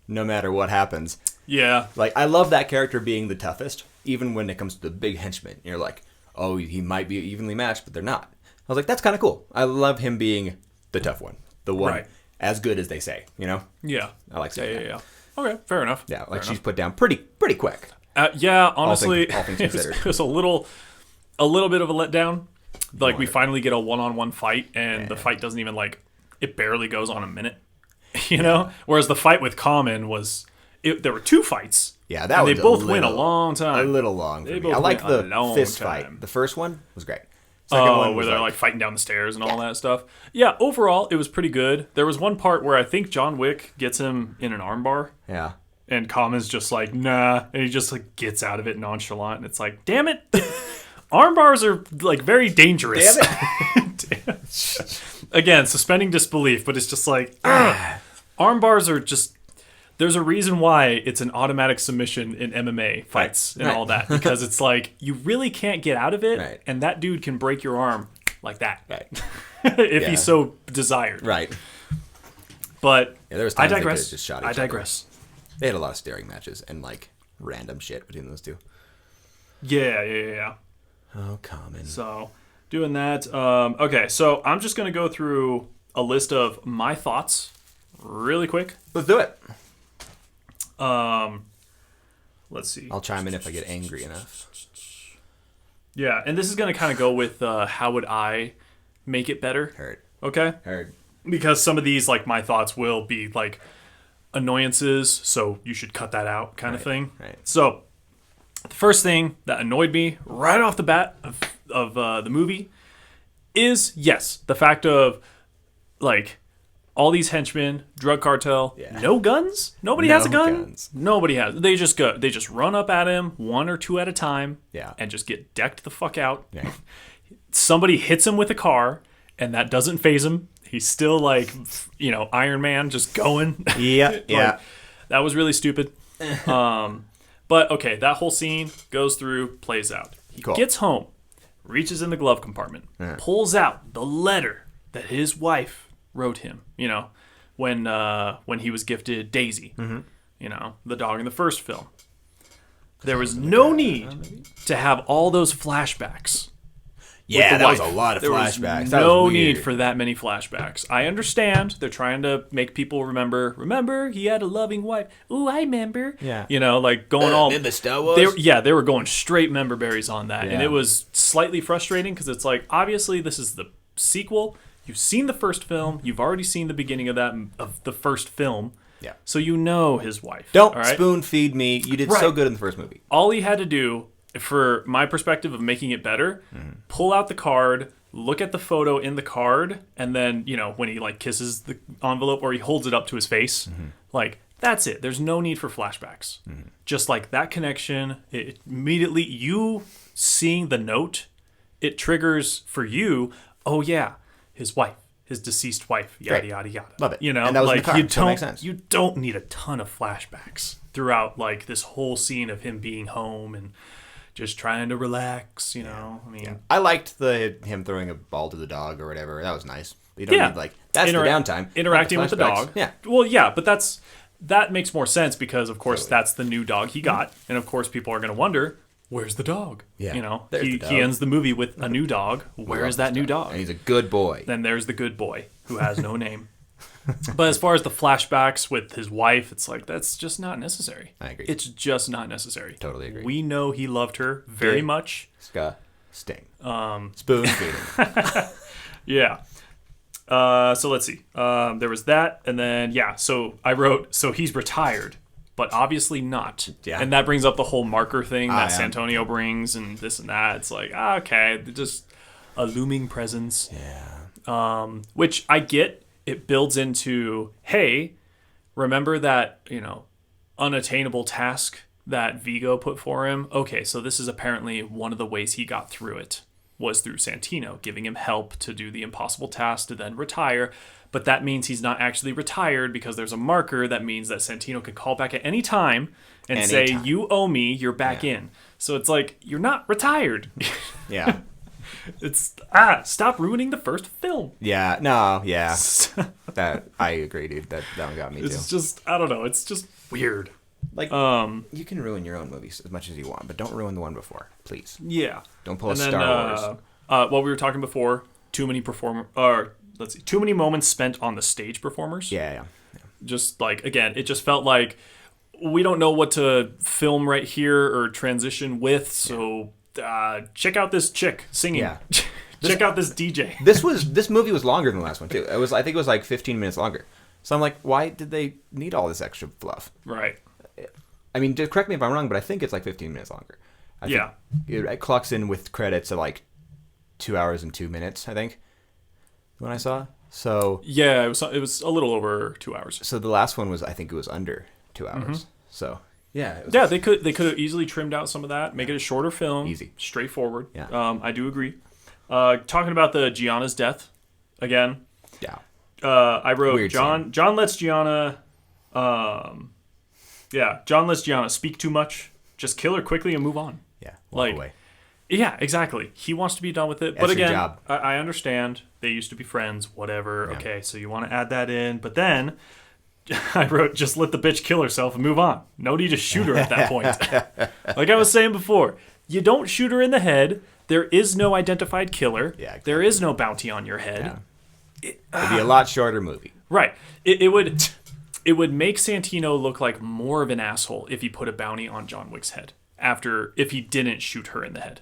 no matter what happens. Yeah. Like, I love that character being the toughest, even when it comes to the big henchman. You're like, oh, he might be evenly matched, but they're not. I was like, that's kind of cool. I love him being the tough one. The one Right. as good as they say, you know? Yeah. I like saying that. Yeah. Okay, fair enough. Yeah, Fair she's enough. put down pretty quick. Yeah, honestly, all things it considered. was a little bit of a letdown. Like, we finally get a one-on-one fight, and the fight doesn't even, like, it barely goes on a minute, you know? Whereas the fight with Common there were two fights. Yeah, that and was they both went a long time. A little long for They me. both I like went a the long fist time. fight. The first one was great. Second one Where was they're like fighting down the stairs and all that stuff. Yeah, overall it was pretty good. There was one part where I think John Wick gets him in an armbar, yeah. and Common's just like, nah, and he just like gets out of it nonchalant, and it's like, damn it, armbars are like very dangerous. Damn Again, suspending disbelief, but it's just like, armbars are just. There's a reason why it's an automatic submission in MMA fights and all that, because it's like you really can't get out of it, and that dude can break your arm like that, if he so desired. Right. But there was I times they digress. could've just shot each I other. digress. They had a lot of staring matches and like random shit between those two. Yeah. Oh, Common. So doing that. Okay, so I'm just gonna go through a list of my thoughts really quick. Let's do it. Let's see. I'll chime in if I get angry enough. Yeah, and this is gonna kind of go with how would I make it better? Heard. Okay. Heard. Because some of these, like, my thoughts will be like annoyances, so you should cut that out, kind of thing. Right. So the first thing that annoyed me right off the bat of the movie is, yes, the fact of, like, all these henchmen, drug cartel, no guns. Nobody has a gun. Guns. Nobody has. They just run up at him one or two at a time, Yeah. and just get decked the fuck out. Yeah. Somebody hits him with a car, and that doesn't faze him. He's still like, you know, Iron Man, just going. Yeah. Like, that was really stupid. But okay, that whole scene goes through, plays out. He gets home, reaches in the glove compartment, pulls out the letter that his wife wrote him. You know, when he was gifted Daisy. You know, the dog in the first film. There was no need to have all those flashbacks. Yeah, the that was wife. a lot of There was flashbacks. That no was need weird. for that many flashbacks. I understand they're trying to make people remember he had a loving wife. Ooh, I remember. Yeah. You know, like going all. Remember Star Wars? They were going straight member berries on that, and Yeah. it was slightly frustrating because it's like, obviously this is the sequel. You've seen the first film. You've already seen the beginning of the first film. Yeah. So you know his wife. Don't all right? spoon feed me. You did so good in the first movie. All he had to do, for my perspective of making it better, pull out the card, look at the photo in the card, and then, you know, when he like kisses the envelope or he holds it up to his face, like, that's it. There's no need for flashbacks. Just like that connection, it immediately, you seeing the note, it triggers for you, oh yeah, his wife, his deceased wife, yada, Great. yada, yada. Love it. You know, And that was in like the card, so it makes don't, sense. you don't need a ton of flashbacks throughout like this whole scene of him being home and just trying to relax, you know. I mean, I liked him throwing a ball to the dog or whatever. That was nice. You don't need, like, that's the downtime. Interacting with the Flashbacks. dog. Yeah. Well, yeah, but that makes more sense because, of course, that's the new dog he got. And, of course, people are going to wonder, where's the dog? Yeah, You know, there's he the dog. he ends the movie with a new dog. Where is that new dog? And he's a good boy. Then there's the good boy who has no name. But as far as the flashbacks with his wife, it's like, that's just not necessary. I agree. It's just not necessary. Totally agree. We know he loved her very Big much. Sting. Spoon feeding. Yeah. So let's see. There was that, and then so I wrote, so he's retired, but obviously not. Yeah. And that brings up the whole marker thing that yeah. Santonio brings, and this and that. It's like, okay, just a looming presence. Yeah. Which I get. It builds into, hey, remember that, unattainable task that Vigo put for him? Okay, so this is apparently one of the ways he got through it was through Santino, giving him help to do the impossible task to then retire. But that means he's not actually retired because there's a marker that means that Santino could call back at any time and say, you owe me, you're back in. So it's like, you're not retired. Yeah. It's, stop ruining the first film. Yeah. No. Yeah. That I agree, dude. That one got me too. It's just, I don't know. It's just weird. Like, you can ruin your own movies as much as you want, but don't ruin the one before, please. Yeah. Don't pull a Star Wars. What we were talking before, too many moments spent on the stage performers. Yeah. Just like, again, it just felt like we don't know what to film right here or transition with, so check out this chick singing. Yeah. Check out this DJ. This movie was longer than the last one too. I think it was like 15 minutes longer. So I'm like, why did they need all this extra fluff? Right. I mean, correct me if I'm wrong, but I think it's like 15 minutes longer. I think it clocks in with credits at like 2 hours and 2 minutes, I think, when I saw. So yeah, it was a little over 2 hours. So the last one was, I think it was under 2 hours. Mm-hmm. So yeah, they could have easily trimmed out some of that, make it a shorter film, easy, straightforward. Yeah, I do agree. Talking about the Gianna's death again. Yeah, I wrote weird John. Scene. John lets Gianna. John lets Gianna speak too much. Just kill her quickly and move on. Yeah, walk away. Yeah, exactly. He wants to be done with it. That's but your again, job. I understand. They used to be friends, whatever. Yeah. Okay, so you want to add that in. But then I wrote, just let the bitch kill herself and move on. No need to shoot her at that point. Like I was saying before, you don't shoot her in the head. There is no identified killer. Yeah, exactly. There is no bounty on your head. Yeah. It'd be a lot shorter movie. Right. It would make Santino look like more of an asshole if he put a bounty on John Wick's head if he didn't shoot her in the head.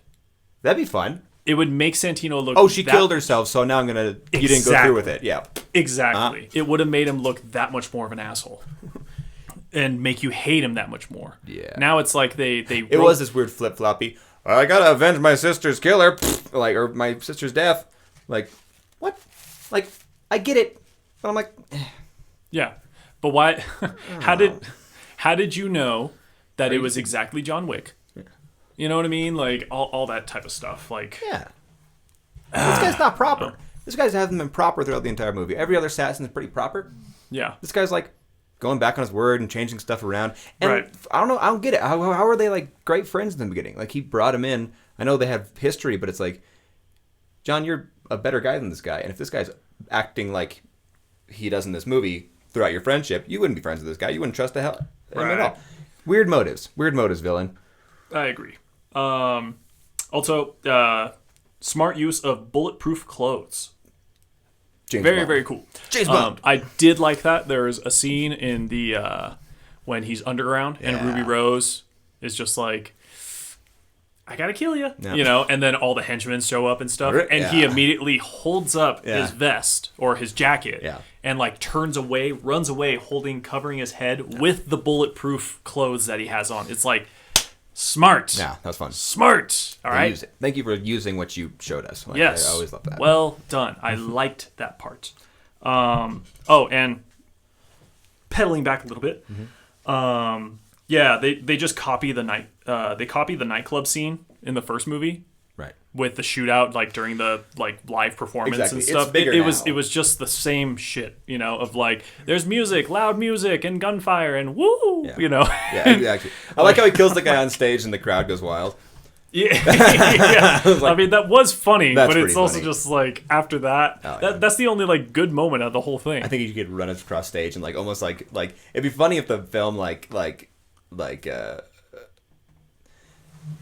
That'd be fun. It would make Santino look... Oh, she killed herself, so now you didn't go through with it. Yeah. Exactly. It would have made him look that much more of an asshole. And make you hate him that much more. Yeah. Now it's like they It was this weird flip-floppy, I gotta avenge my sister's killer, or my sister's death. Like, what? Like, I get it. But I'm like... Yeah. But why... How did you know that it was exactly John Wick? You know what I mean? Like, all that type of stuff. Like, yeah. This guy's not proper. This guy's hasn't been proper throughout the entire movie. Every other assassin is pretty proper. Yeah. This guy's, like, going back on his word and changing stuff around. And right. I don't know. I don't get it. How are they, like, great friends in the beginning? Like, he brought him in. I know they have history, but it's like, John, you're a better guy than this guy. And if this guy's acting like he does in this movie throughout your friendship, you wouldn't be friends with this guy. You wouldn't trust him at all. Weird motives. Weird motives, villain. I agree. Also, smart use of bulletproof clothes. Very cool. James Bond. I did like that. There's a scene in the when he's underground and Ruby Rose is just like, I gotta kill you, and then all the henchmen show up and stuff, and he immediately holds up his vest or his jacket and like turns away, runs away, covering his head with the bulletproof clothes that he has on. It's like, smart. Yeah, that was fun. Smart. All right. Use it. Thank you for using what you showed us. Like, yes. I always love that. Well done. I liked that part. And pedaling back a little bit. Mm-hmm. They just copy the nightclub scene in the first movie. Right. With the shootout, like during the live performance and stuff. It's bigger it was just the same shit, of like there's music, loud music, and gunfire, and woo, Yeah, exactly. I like how he kills the guy on stage and the crowd goes wild. Yeah, yeah. I mean that was funny, but it's also funny. just like after that, that's the only good moment of the whole thing. I think you could run it across stage and almost like it'd be funny if the film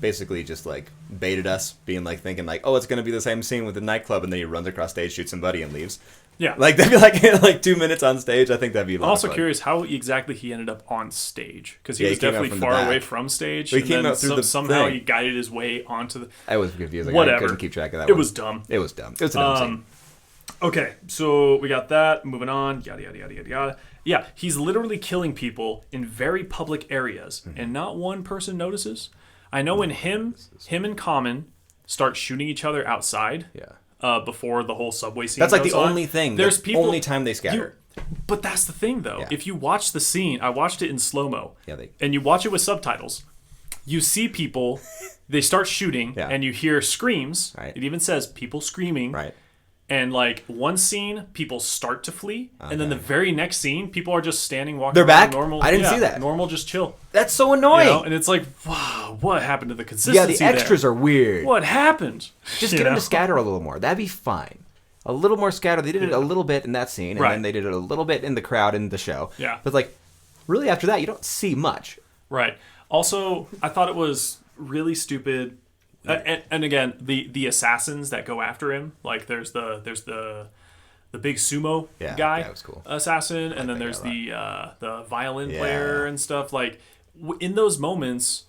basically just like baited us, being like thinking like, oh, it's gonna be the same scene with the nightclub, and then he runs across stage, shoots somebody, and leaves. Yeah. Like that'd be like 2 minutes on stage. I think that'd be a lot I'm also of fun. curious how exactly he ended up on stage, because he Yeah, was he came out definitely from the far back. away from stage. But he and came then out through the somehow thing. he guided his way onto the. I was confusing. Whatever. I couldn't keep track of that. It one. was dumb. It was dumb. It was a dumb scene. Okay, so we got that. Moving on. Yada yada yada yada yada. Yeah, he's literally killing people in very public areas, and not one person notices. I know when him and Common start shooting each other outside. Yeah. Before the whole subway scene. That's like goes the on. only thing. There's the people. only time they scatter. But that's the thing, though. Yeah. If you watch the scene, I watched it in slow mo. Yeah, and you watch it with subtitles. You see people. They start shooting, Yeah. and you hear screams. Right. It even says people screaming. Right. And like one scene, people start to flee, and then the very next scene, people are just standing, walking. They're around back? Normal. I didn't yeah, see that. Normal, just chill. That's so You annoying. know? And it's like, wow, what happened to the Yeah, consistency? the extras are weird. What happened? Just You get them know? to scatter a little more. That'd be fine. A little more scatter. They did it a little bit in that scene, and Right. then they did it a little bit in the crowd in the show. Yeah. But like, really, after that, you don't see much. Right. Also, I thought it was really stupid. And again, the assassins that go after him, like there's the big sumo Yeah, guy, that was cool. assassin, and then that there's guy the violin Yeah. player and stuff. Like in those moments,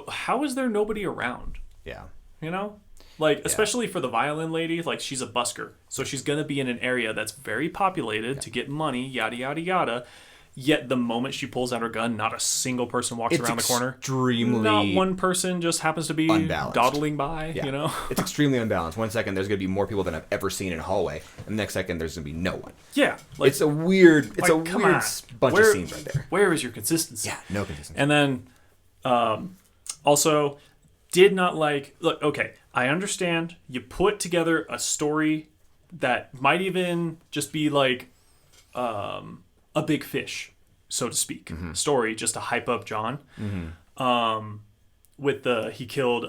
how is there nobody around? Yeah. You know, like especially for the violin lady, like she's a busker, so she's gonna be in an area that's very populated to get money, yada yada yada. Yet the moment she pulls out her gun, not a single person walks around the corner. Extremely. Not one person just happens to be Unbalanced. dawdling by, Yeah. you know? It's extremely unbalanced. 1 second, there's going to be more people than I've ever seen in a hallway. And the next second, there's going to be no one. Yeah. Like, It's a weird, it's like, a come weird on. bunch of scenes right there. Where is your consistency? Yeah, no consistency. And then, also, did not like... Look, okay, I understand you put together a story that might even just be like a big fish, so to speak, story just to hype up John. With he killed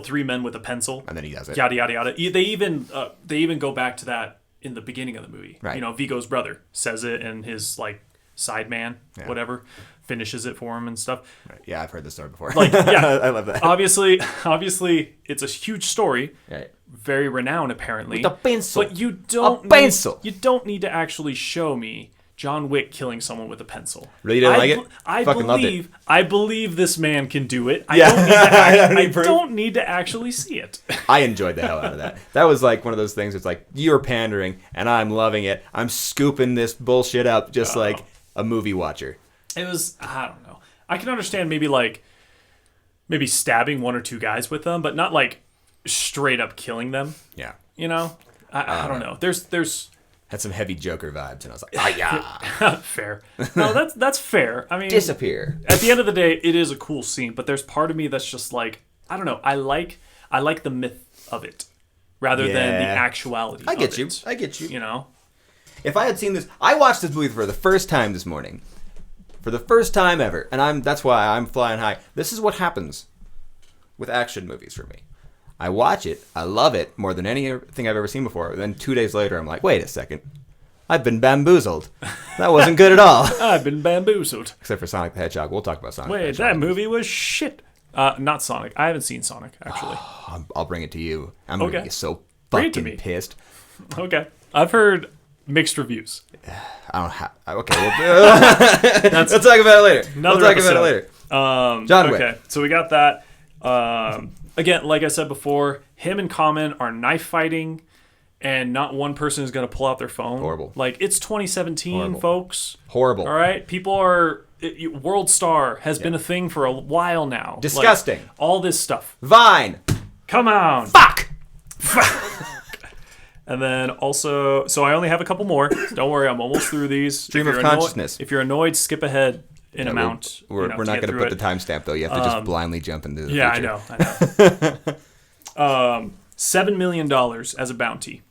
3 men with a pencil, And then he does it. yada yada yada. They even go back to that in the beginning of the movie. Right. You know, Vigo's brother says it, and his like side man, whatever, finishes it for him and stuff. Right. Yeah, I've heard this story before. Like, yeah, I love that. obviously, it's a huge story. Right. Very renowned, apparently. With a pencil. But you don't A pencil. You don't need to actually show me John Wick killing someone with a pencil. Really didn't like it? I Fucking loved it. I believe this man can do it. I Yeah. don't need to I don't I need proof. don't need to actually see it. I enjoyed the hell out of that. That was like one of those things. It's like, you're pandering, and I'm loving it. I'm scooping this bullshit up just like a movie watcher. It was, I don't know. I can understand maybe stabbing 1 or 2 guys with them, but not like straight up killing them. Yeah. You know? I don't know. There's Had some heavy Joker vibes, and I was like, yeah. fair. No, that's fair. I mean, Disappear. at the end of the day, it is a cool scene, but there's part of me that's just like, I don't know. I like the myth of it rather than the Yeah. actuality. I get of you. it, I get you. You know? If I had seen this, I watched this movie for the first time this morning. For the first time ever. And that's why I'm flying high. This is what happens with action movies for me. I watch it, I love it more than anything I've ever seen before. And then 2 days later, I'm like, wait a second. I've been bamboozled. That wasn't good at all. I've been bamboozled. Except for Sonic the Hedgehog. We'll talk about Sonic the Wait, Hedgehog. that movie was shit. Not Sonic. I haven't seen Sonic, actually. I'll bring it to you. I'm going to Okay. be so Bring it to fucking me. pissed. Okay. I've heard mixed reviews. I don't have... Okay, we'll talk about it later. Another we'll talk episode. about it later. John Wick. Okay, so we got that. Again, like I said before, him and Common are knife fighting, and not one person is going to pull out their phone. Horrible. Like, it's 2017, Horrible. folks. Horrible. All right? People are... World Star has been a thing for a while now. Like, Disgusting. all this stuff. Vine. Come on. Fuck. And then also... So I only have a couple more. Don't worry, I'm almost through these. Stream If of you're consciousness. If you're annoyed, skip ahead in amount. We're not going to put the it. timestamp, though. You have to just blindly jump into the Yeah, future. I know. $7 million as a bounty.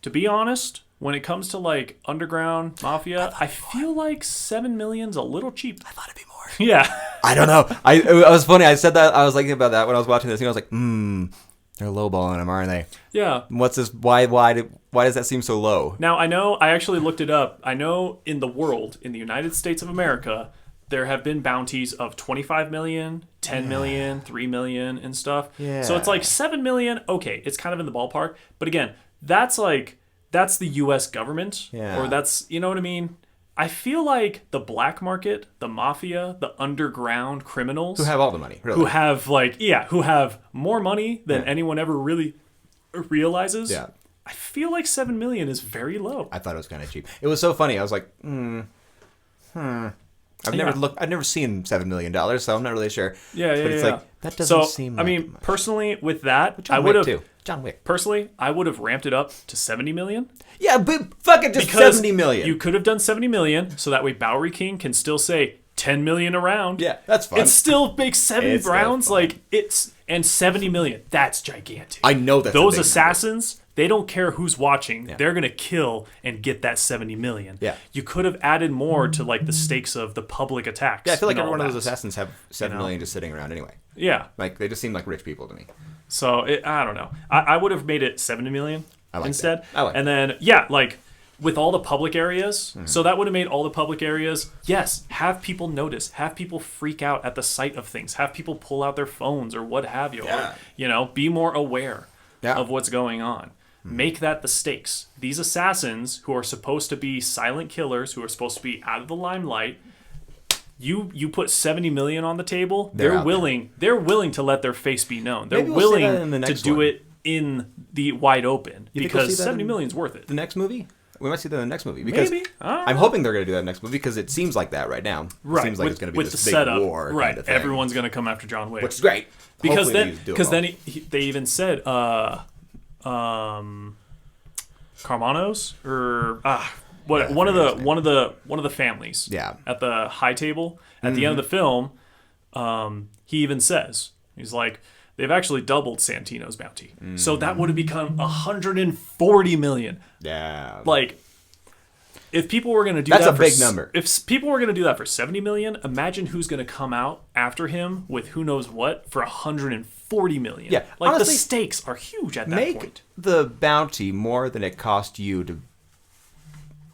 To be honest, when it comes to like underground mafia, I feel like $7 million's a little cheap. I thought it'd be more. Yeah. I don't know. It was funny. I said that. I was thinking about that when I was watching this. And I was like, they're lowballing him, aren't they? Yeah. What's this? Why does that seem so low? Now, I know, I actually looked it up. I know in the world, in the United States of America, there have been bounties of 25 million, 10 million, 3 million and stuff. Yeah. So it's like 7 million. Okay, it's kind of in the ballpark. But again, that's the U.S. government. Yeah. Or that's, you know what I mean? I feel like the black market, the mafia, the underground criminals Who have all the money, really. who have who have more money than anyone ever really realizes. Yeah. I feel like 7 million is very low. I thought it was kind of cheap. It was so funny. I was like, I've never seen $7 million, so I'm not really sure. Yeah, But it's yeah. like, that doesn't seem like I mean, much. personally, with that, John I Wick, would have too. John Wick. personally, I would have ramped it up to 70 million. Yeah, but fuck it, just Because 70 million. You could have done 70 million, so that way Bowery King can still say 10 million around. Yeah, that's fine. It still makes 7 It's still rounds, fun. like it's and 70 million. That's gigantic. I know that's a those big assassins. They don't care who's watching. Yeah. They're gonna kill and get that 70 million. Yeah. You could have added more to like the stakes of the public attacks. Yeah, I feel like and every all one of that. those assassins have 7 million just sitting around anyway. Yeah. Like, they just seem like rich people to me. So I don't know. I would have made it 70 million instead. I like and then like with all the public areas, so that would have made all the public areas. Yes, have people notice, have people freak out at the sight of things, have people pull out their phones or what have you, or be more aware of what's going on. Make that the stakes. These assassins who are supposed to be silent killers, who are supposed to be out of the limelight. You put 70 million on the table. They're willing to let their face be known. They're Maybe we'll see that in willing the to next do one. it in the wide open You think we'll see because that 70 in million is worth it. The next movie? We might see that in the next movie. Because Maybe. I'm hoping they're going to do that next movie because it seems like that right now. Right. It seems like with, it's going to be with this the big setup. war Right. kind of thing. Everyone's going to come after John Wick. Which is great. Because Hopefully then they even said Carmanos or one of the families at the high table at the end of the film, he even says, he's like, they've actually doubled Santino's bounty. So that would have become 140 million. Yeah. Like, if people were going to do That's that a big number. If people were going to do that for 70 million, imagine who's going to come out after him with who knows what for 140 million. Yeah, like honestly, the stakes are huge at that make point. the bounty more than it cost you to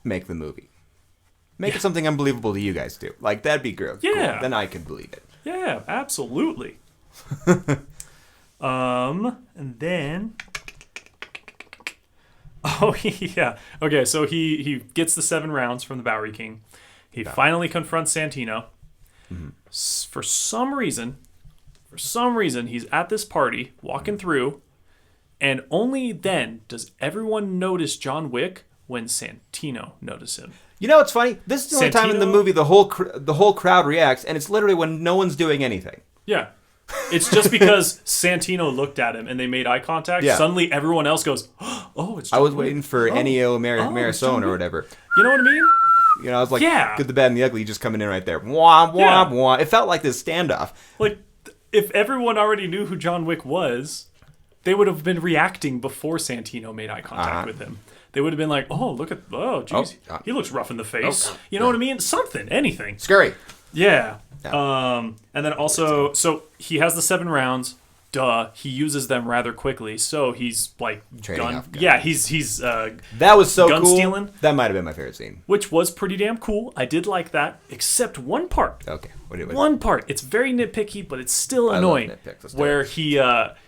make the movie. Make it something unbelievable to you guys too. Like, that'd be great. Yeah. Cool. Then I could believe it. Yeah, absolutely. And then yeah. Okay, so he gets the 7 rounds from the Bowery King. He finally confronts Santino. For some reason, he's at this party, walking through, and only then does everyone notice John Wick when Santino notices him. You know what's funny? This is the only time in the movie the whole crowd reacts, and it's literally when no one's doing anything. Yeah. It's just because Santino looked at him and they made eye contact. Yeah. Suddenly everyone else goes, oh, it's John I was Wick. waiting for Ennio it's John Marisone or Wick. whatever. You know what I mean? You know, I was like, Yeah. Good, the Bad, and the Ugly just coming in right there. Wah, wah, Yeah. wah. It felt like this standoff. Like, if everyone already knew who John Wick was, they would have been reacting before Santino made eye contact with him. They would have been like, oh, geez, he looks rough in the face. You know what I mean? Something, anything. Scary. Yeah. And then also, so he has the 7 rounds. Duh. He uses them rather quickly. So he's like Trading off guns. Yeah, he's That was so gun cool. stealing. That might have been my favorite scene. which was pretty damn cool. I did like that, except one part. Okay. One part. It's very nitpicky, but it's still love annoying. nitpicks. Let's do Where it.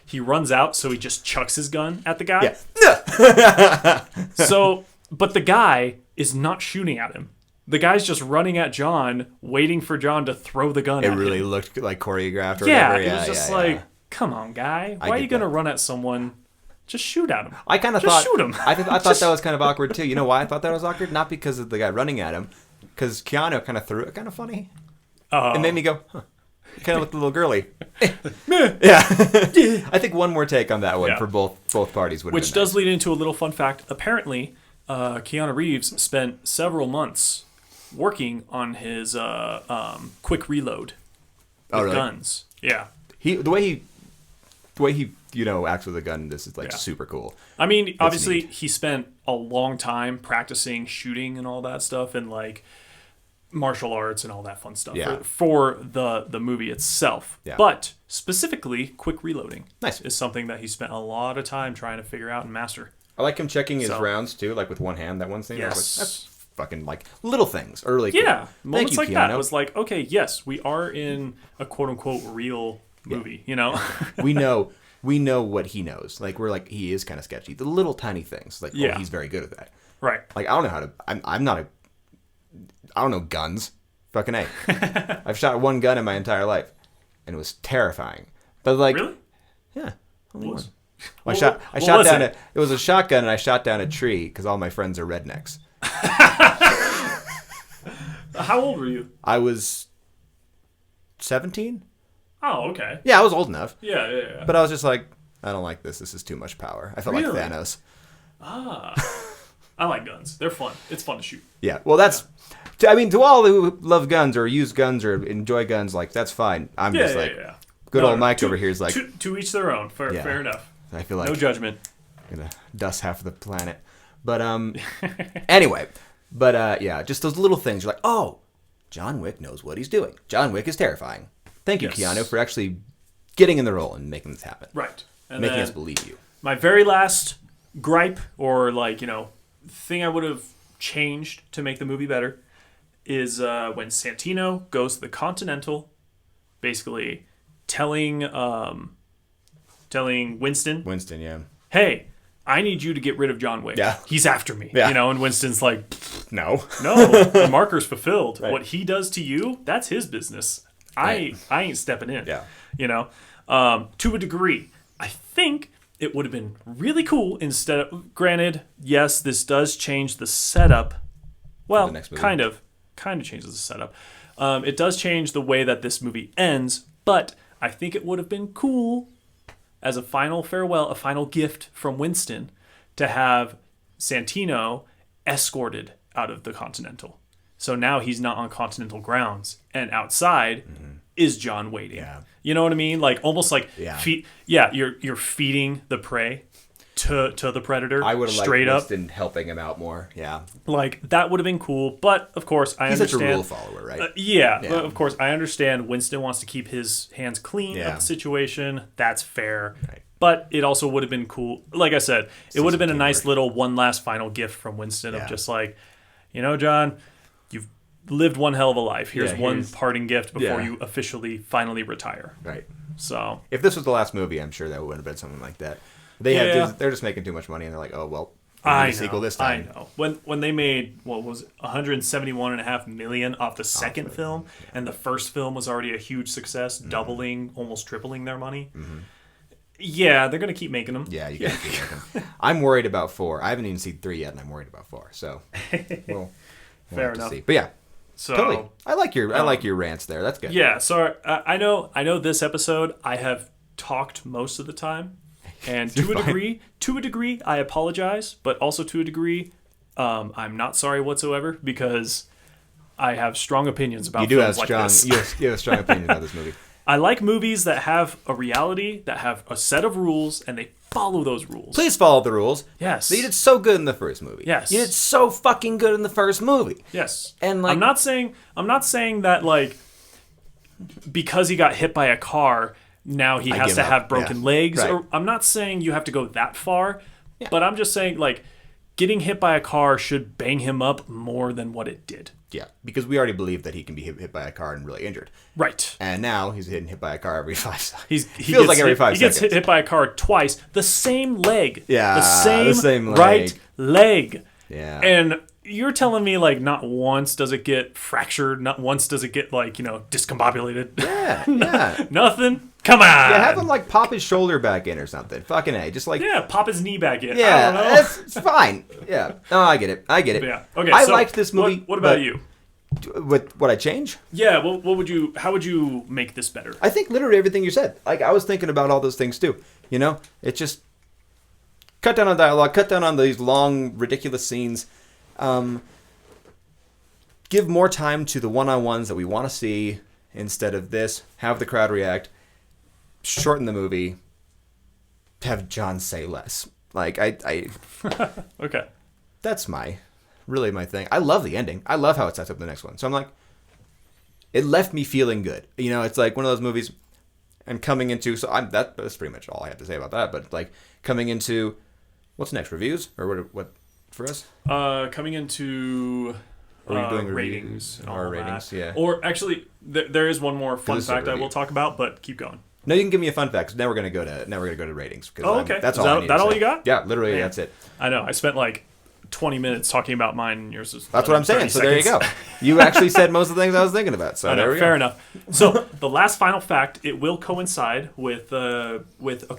he runs out, so he just chucks his gun at the guy. Yeah. So, but the guy is not shooting at him. The guy's just running at John, waiting for John to throw the gun It at really him. looked like choreographed or Yeah, whatever. it was just like, come on, guy. Why are get you going to that. run at someone? Just shoot at him. I kind of Just thought. shoot him. I thought that was kind of awkward too. You know why I thought that was awkward? Not because of the guy running at him, because Keanu kind of threw it kind of funny. It made me go, huh. It kind of looked a little girly. Yeah. I think one more take on that one for both parties would have Which been does lead into a little fun fact. Apparently, Keanu Reeves spent several months working on his quick reload with really? guns. Yeah. The way he acts with a gun. This is like super cool. I mean, obviously, he spent a long time practicing shooting and all that stuff, and like martial arts and all that fun stuff for the movie itself. Yeah. But specifically, quick reloading Nice. is something that he spent a lot of time trying to figure out and master. I like him checking his rounds too, like with one hand. That one scene. Yes. I was like, that's fucking like little things are really cool. Yeah, moments Thank you, like that Keanu. was like, okay, yes, we are in a quote unquote real movie. You know, we know what he knows. Like we're like he is kind of sketchy. The little tiny things. Like Yeah. he's very good at that. right? Like I don't know how to. I'm not a. I don't know guns. Fucking A. I've shot one gun in my entire life, and it was terrifying. But like, Really? yeah, only What one. was- I what- shot what down was it was a shotgun, and I shot down a tree because all my friends are rednecks. How old were you? I was 17. Oh, okay. Yeah, I was old enough, Yeah. but I was just like, I don't like this. This is too much power. I felt Really? like Thanos. I like guns. They're fun. It's fun to shoot. Yeah, well, that's. I mean, to all who love guns or use guns or enjoy guns, like that's fine. I'm just like, good No, old Mike to- over here is like, to each their own. Fair, Yeah. fair enough. I feel like No judgment. I'm gonna dust half of the planet. But anyway, but yeah, just those little things. You're like, oh, John Wick knows what he's doing. John Wick is terrifying. Thank you, Yes. Keanu, for actually getting in the role and making this happen, Right. And making then us believe you. my very last gripe, or like thing I would have changed to make the movie better, is when Santino goes to the Continental, basically telling Winston, Yeah. hey, I need you to get rid of John Wick. Yeah. He's after me. Yeah. And Winston's like, No. no, the marker's fulfilled. Right. What he does to you, that's his business. I ain't stepping in. Yeah. To a degree, I think it would have been really cool instead of, granted, yes, this does change the setup. Well, the next movie. kind of changes the setup. It does change the way that this movie ends, but I think it would have been cool as a final farewell, a final gift from Winston, to have Santino escorted out of the Continental. So now he's not on Continental grounds, and outside is John waiting. Yeah. You know what I mean? Like almost like Yeah. you're feeding the prey to the predator. I would have liked straight up. Winston helping him out more. Yeah. Like that would have been cool, but of course I He's understand. such a rule follower, right? Yeah, Yeah. but of course I understand Winston wants to keep his hands clean Yeah. of the situation. That's fair. Right. But it also would have been cool. Like I said, it would have been a some nice teamwork. little one last final gift from Winston Yeah. of just like, John, you've lived one hell of a life. Here's Yeah, one here's- parting gift before Yeah. you officially finally retire. Right. So If this was the last movie, I'm sure that would have been something like that. They're just making too much money, and they're like, oh well, we need I a sequel this time. know. When they made what was it, 171.5 million off the second film, and the first film was already a huge success, Mm-hmm. doubling, almost tripling their money. Yeah, they're gonna keep making them. Yeah, you gotta keep making. I'm worried about 4. I haven't even seen 3 yet, and I'm worried about 4. So we'll Fair have to enough. see. But yeah, So totally. I like your rants there. That's good. yeah, so I know this episode I have talked most of the time, and to a degree, I apologize, but also to a degree, I'm not sorry whatsoever because I have strong opinions about You do have films like strong. this. You have a strong opinion about this movie. I like movies that have a reality, that have a set of rules, and they follow those rules. Please follow the rules. Yes. You did so good in the first movie. Yes. You did so fucking good in the first movie. Yes. And, like- I'm not saying that like because he got hit by a car, now he has give to up. have broken Yeah. legs. Right. Or I'm not saying you have to go that far, but I'm just saying like getting hit by a car should bang him up more than what it did. Yeah, because we already believe that he can be hit by a car and really injured. Right. And now he's getting hit by a car every 5 seconds. He feels gets like every hit, 5 he gets seconds. hit by a car twice. The same leg. Yeah, The same leg. right leg. Yeah. And you're telling me like not once does it get fractured, not once does it get like, discombobulated. Yeah. Nothing? Come on. Yeah, have him like pop his shoulder back in or something. Fucking A. Just like Yeah, pop his knee back in. I yeah, don't know. it's fine. Yeah. No, I get it. Yeah. Okay. I so liked this movie. What about but you? What I change? Yeah. How would you make this better? I think literally everything you said. Like I was thinking about all those things too. It's just cut down on dialogue, cut down on these long, ridiculous scenes. Give more time to the one-on-ones that we want to see instead of this. Have the crowd react. Shorten the movie. Have John say less. Like I Okay. that's really my thing. I love the ending. I love how it sets up the next one. So I'm like, it left me feeling good. It's like one of those movies. And coming into that's pretty much all I have to say about that. But like coming into what's next, reviews or what for us? Coming into Are we doing ratings and all our ratings? that. Yeah. Or actually, there is one more fun this is a fact I review. will talk about, but keep going. No, you can give me a fun fact. 'Cause now we're gonna go to ratings. Oh, okay. That's Is all. I need that to all say. you got? Yeah, literally, Man. that's it. I know. I spent like 20 minutes talking about mine, and yours is. That's what I'm saying. 30 So there you go. seconds. You actually said most of the things I was thinking about. So I know, there we fair go. enough. So the last final fact, it will coincide with a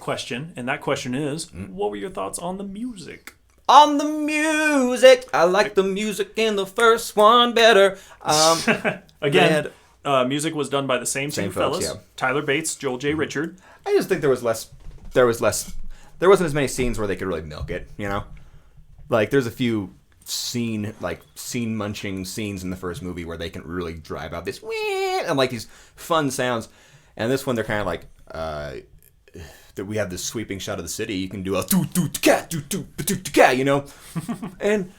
question, and that question is, what were your thoughts on the music? On the music, I like the music in the first one better. Again, music was done by the same two folks, fellas, yeah. Tyler Bates, Joel J. Richard. I just think there wasn't as many scenes where they could really milk it, you know? Like, there's a few scene munching scenes in the first movie where they can really drive out this wee and like these fun sounds. And this one, they're kind of like, that we have this sweeping shot of the city. You can do a do-do-ka, you know? And,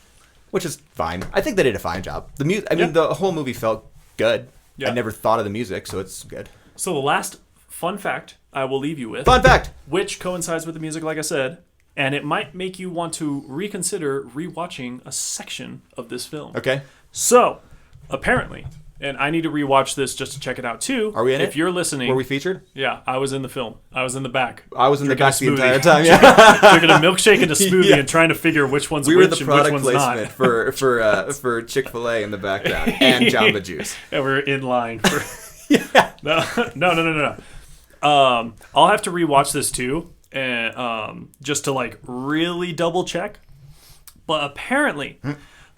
which is fine. I think they did a fine job. The whole movie felt good. Yeah. I never thought of the music, so it's good. So the last fun fact I will leave you with, Fun fact! which coincides with the music, like I said, and it might make you want to reconsider rewatching a section of this film. Okay. So, apparently, and I need to rewatch this just to check it out too. Are we in it? If you're listening, Were we featured? yeah, I was in the film. I was in the back. I was in the back the Drinking a entire smoothie. time, yeah. Drinking a milkshake and a smoothie Yeah. and trying to figure which one's We were which the and which product one's not. placement for Chick-fil-A in the background and Jamba Juice. And we're in line for. No. I'll have to rewatch this too, and just to like really double check. But apparently,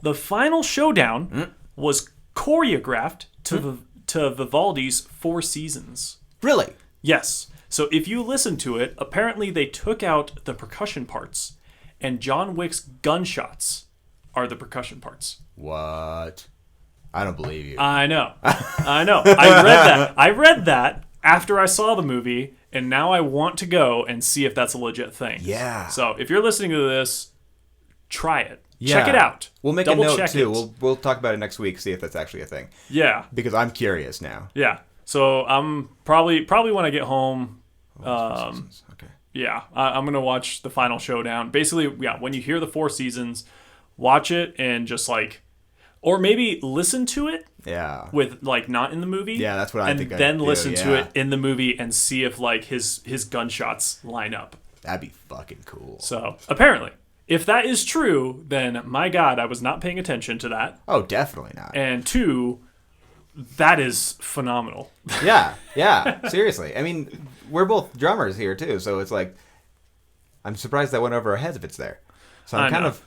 the final showdown was choreographed to Vivaldi's Four Seasons. Really? Yes. So if you listen to it, apparently they took out the percussion parts, and John Wick's gunshots are the percussion parts. What? I don't believe you. I know. I read that after I saw the movie, and now I want to go and see if that's a legit thing. Yeah. So if you're listening to this, try it. Yeah. Check it out. We'll make Double a note check too. it. We'll talk about it next week. See if that's actually a thing. Yeah. Because I'm curious now. Yeah. So I'm probably when I get home. Okay. Yeah, I'm gonna watch the final showdown. Basically, yeah, when you hear the Four Seasons, watch it and just like, or maybe listen to it Yeah. with like not in the movie. Yeah, that's what I think And I'd then do, listen to yeah. it in the movie and see if like his gunshots line up. That'd be fucking cool. So apparently, if that is true, then my God, I was not paying attention to that. Oh, definitely not. And two, that is phenomenal. Yeah. Seriously. I mean, we're both drummers here too, so it's like, I'm surprised that went over our heads if it's there. So I'm I kind know. of.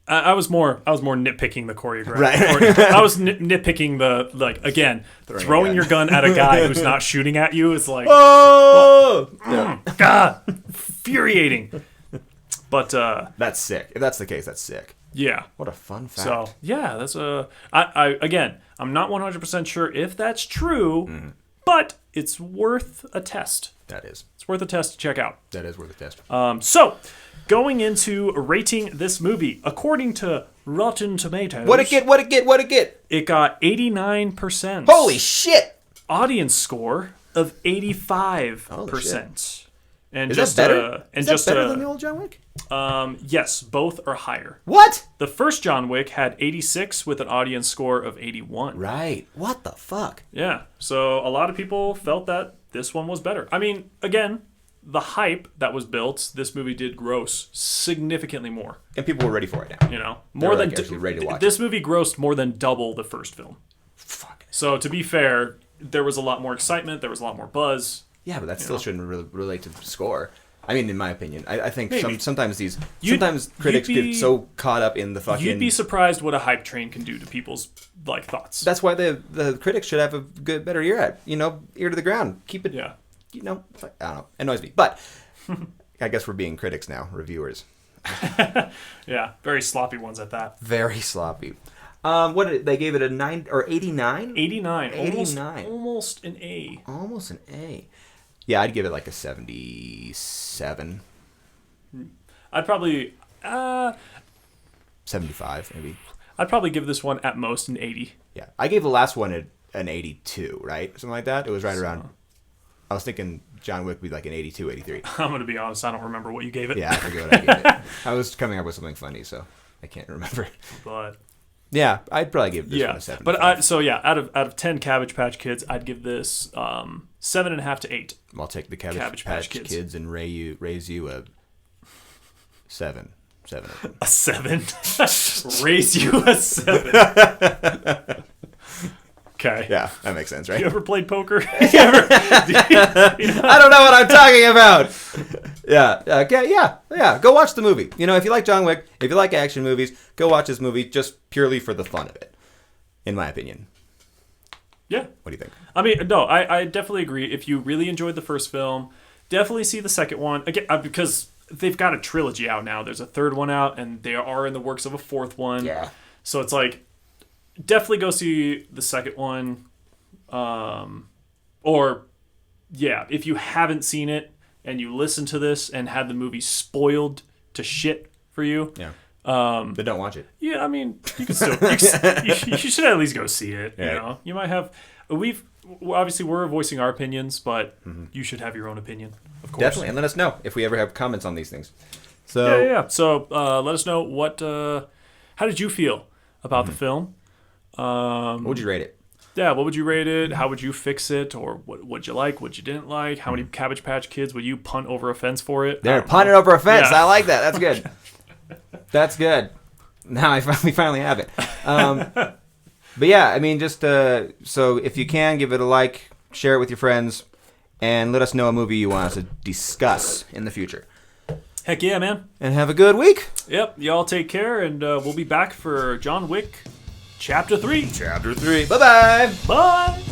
I was more nitpicking the choreography. Right. I was nitpicking the like again throwing your gun at a guy who's not shooting at you is like Oh! Yeah. God, infuriating. But That's sick. If that's the case, that's sick. yeah. What a fun fact. So yeah, that's I again, I'm not 100% sure if that's true, but it's worth a test. That is. It's worth a test to check out. That is worth a test. So, going into rating this movie, according to Rotten Tomatoes, What it get? it got 89%. Holy shit! Audience score of 85%. Holy shit. And Is just that better? and Is that just better than the old John Wick? yes, both are higher. What? The first John Wick had 86 with an audience score of 81. Right. What the fuck? Yeah. So a lot of people felt that this one was better. I mean, again, the hype that was built, this movie did gross significantly more. And people were ready for it now. You know, They more were, than like, actually ready to watch this movie grossed more than double the first film. Fuck. So to be fair, there was a lot more excitement. There was a lot more buzz. Yeah, but that still shouldn't relate to the score. I mean, in my opinion, I think Maybe. sometimes You'd critics be- get so caught up in the fucking. You'd be surprised what a hype train can do to people's like thoughts. That's why the critics should have a better ear at. You know, ear to the ground. Keep it. Yeah. You know, I don't know. It annoys me, but I guess we're being critics now, reviewers. Yeah, very sloppy ones at that. Very sloppy. They gave it a 9 or 89? 89. 89. Almost an A. Almost an A. Yeah, I'd give it like a 77. I'd probably 75, maybe. I'd probably give this one at most an 80. Yeah. I gave the last one an 82, right? Something like that. It was right around. I was thinking John Wick would be like an 82, 83. I'm going to be honest, I don't remember what you gave it. Yeah, I forget what I gave it. I was coming up with something funny, so I can't remember. But Yeah, I'd probably give this one a 7. But out of 10 Cabbage Patch Kids, I'd give this 7.5 to 8. I'll take the Cabbage Patch Kids and raise you a 7. 7. A 7? Raise you a 7. Okay. Yeah, that makes sense, right? You ever played poker? I don't know what I'm talking about. Yeah. Go watch the movie. If you like John Wick, if you like action movies, go watch this movie just purely for the fun of it, in my opinion. Yeah. What do you think? I mean, no, I definitely agree. If you really enjoyed the first film, definitely see the second one. Again, because they've got a trilogy out now. There's a third one out, and they are in the works of a fourth one. Yeah. So it's like, definitely go see the second one. If you haven't seen it and you listen to this and had the movie spoiled to shit for you. Yeah. But don't watch it. Yeah, I mean, you can still, you should at least go see it. Yeah. You might have, obviously we're voicing our opinions, but you should have your own opinion, of course. Definitely, and let us know if we ever have comments on these things. So Yeah. So let us know how did you feel about the film? what would you rate it? Yeah, what would you rate it? How would you fix it? Or what'd you like? What you didn't like? How many Cabbage Patch Kids would you punt over a fence for it? They're punting over a fence. Yeah. I like that. That's good. That's good. Now we finally have it. But yeah, I mean, just so if you can, give it a like, share it with your friends, and let us know a movie you want us to discuss in the future. Heck yeah, man. And have a good week. Yep, y'all take care, and we'll be back for John Wick Chapter 3. Chapter 3. Bye-bye. Bye!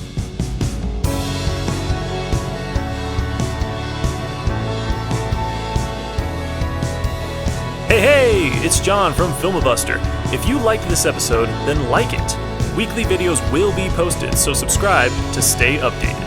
Hey, it's John from Filmabuster. If you liked this episode, then like it. Weekly videos will be posted, so subscribe to stay updated.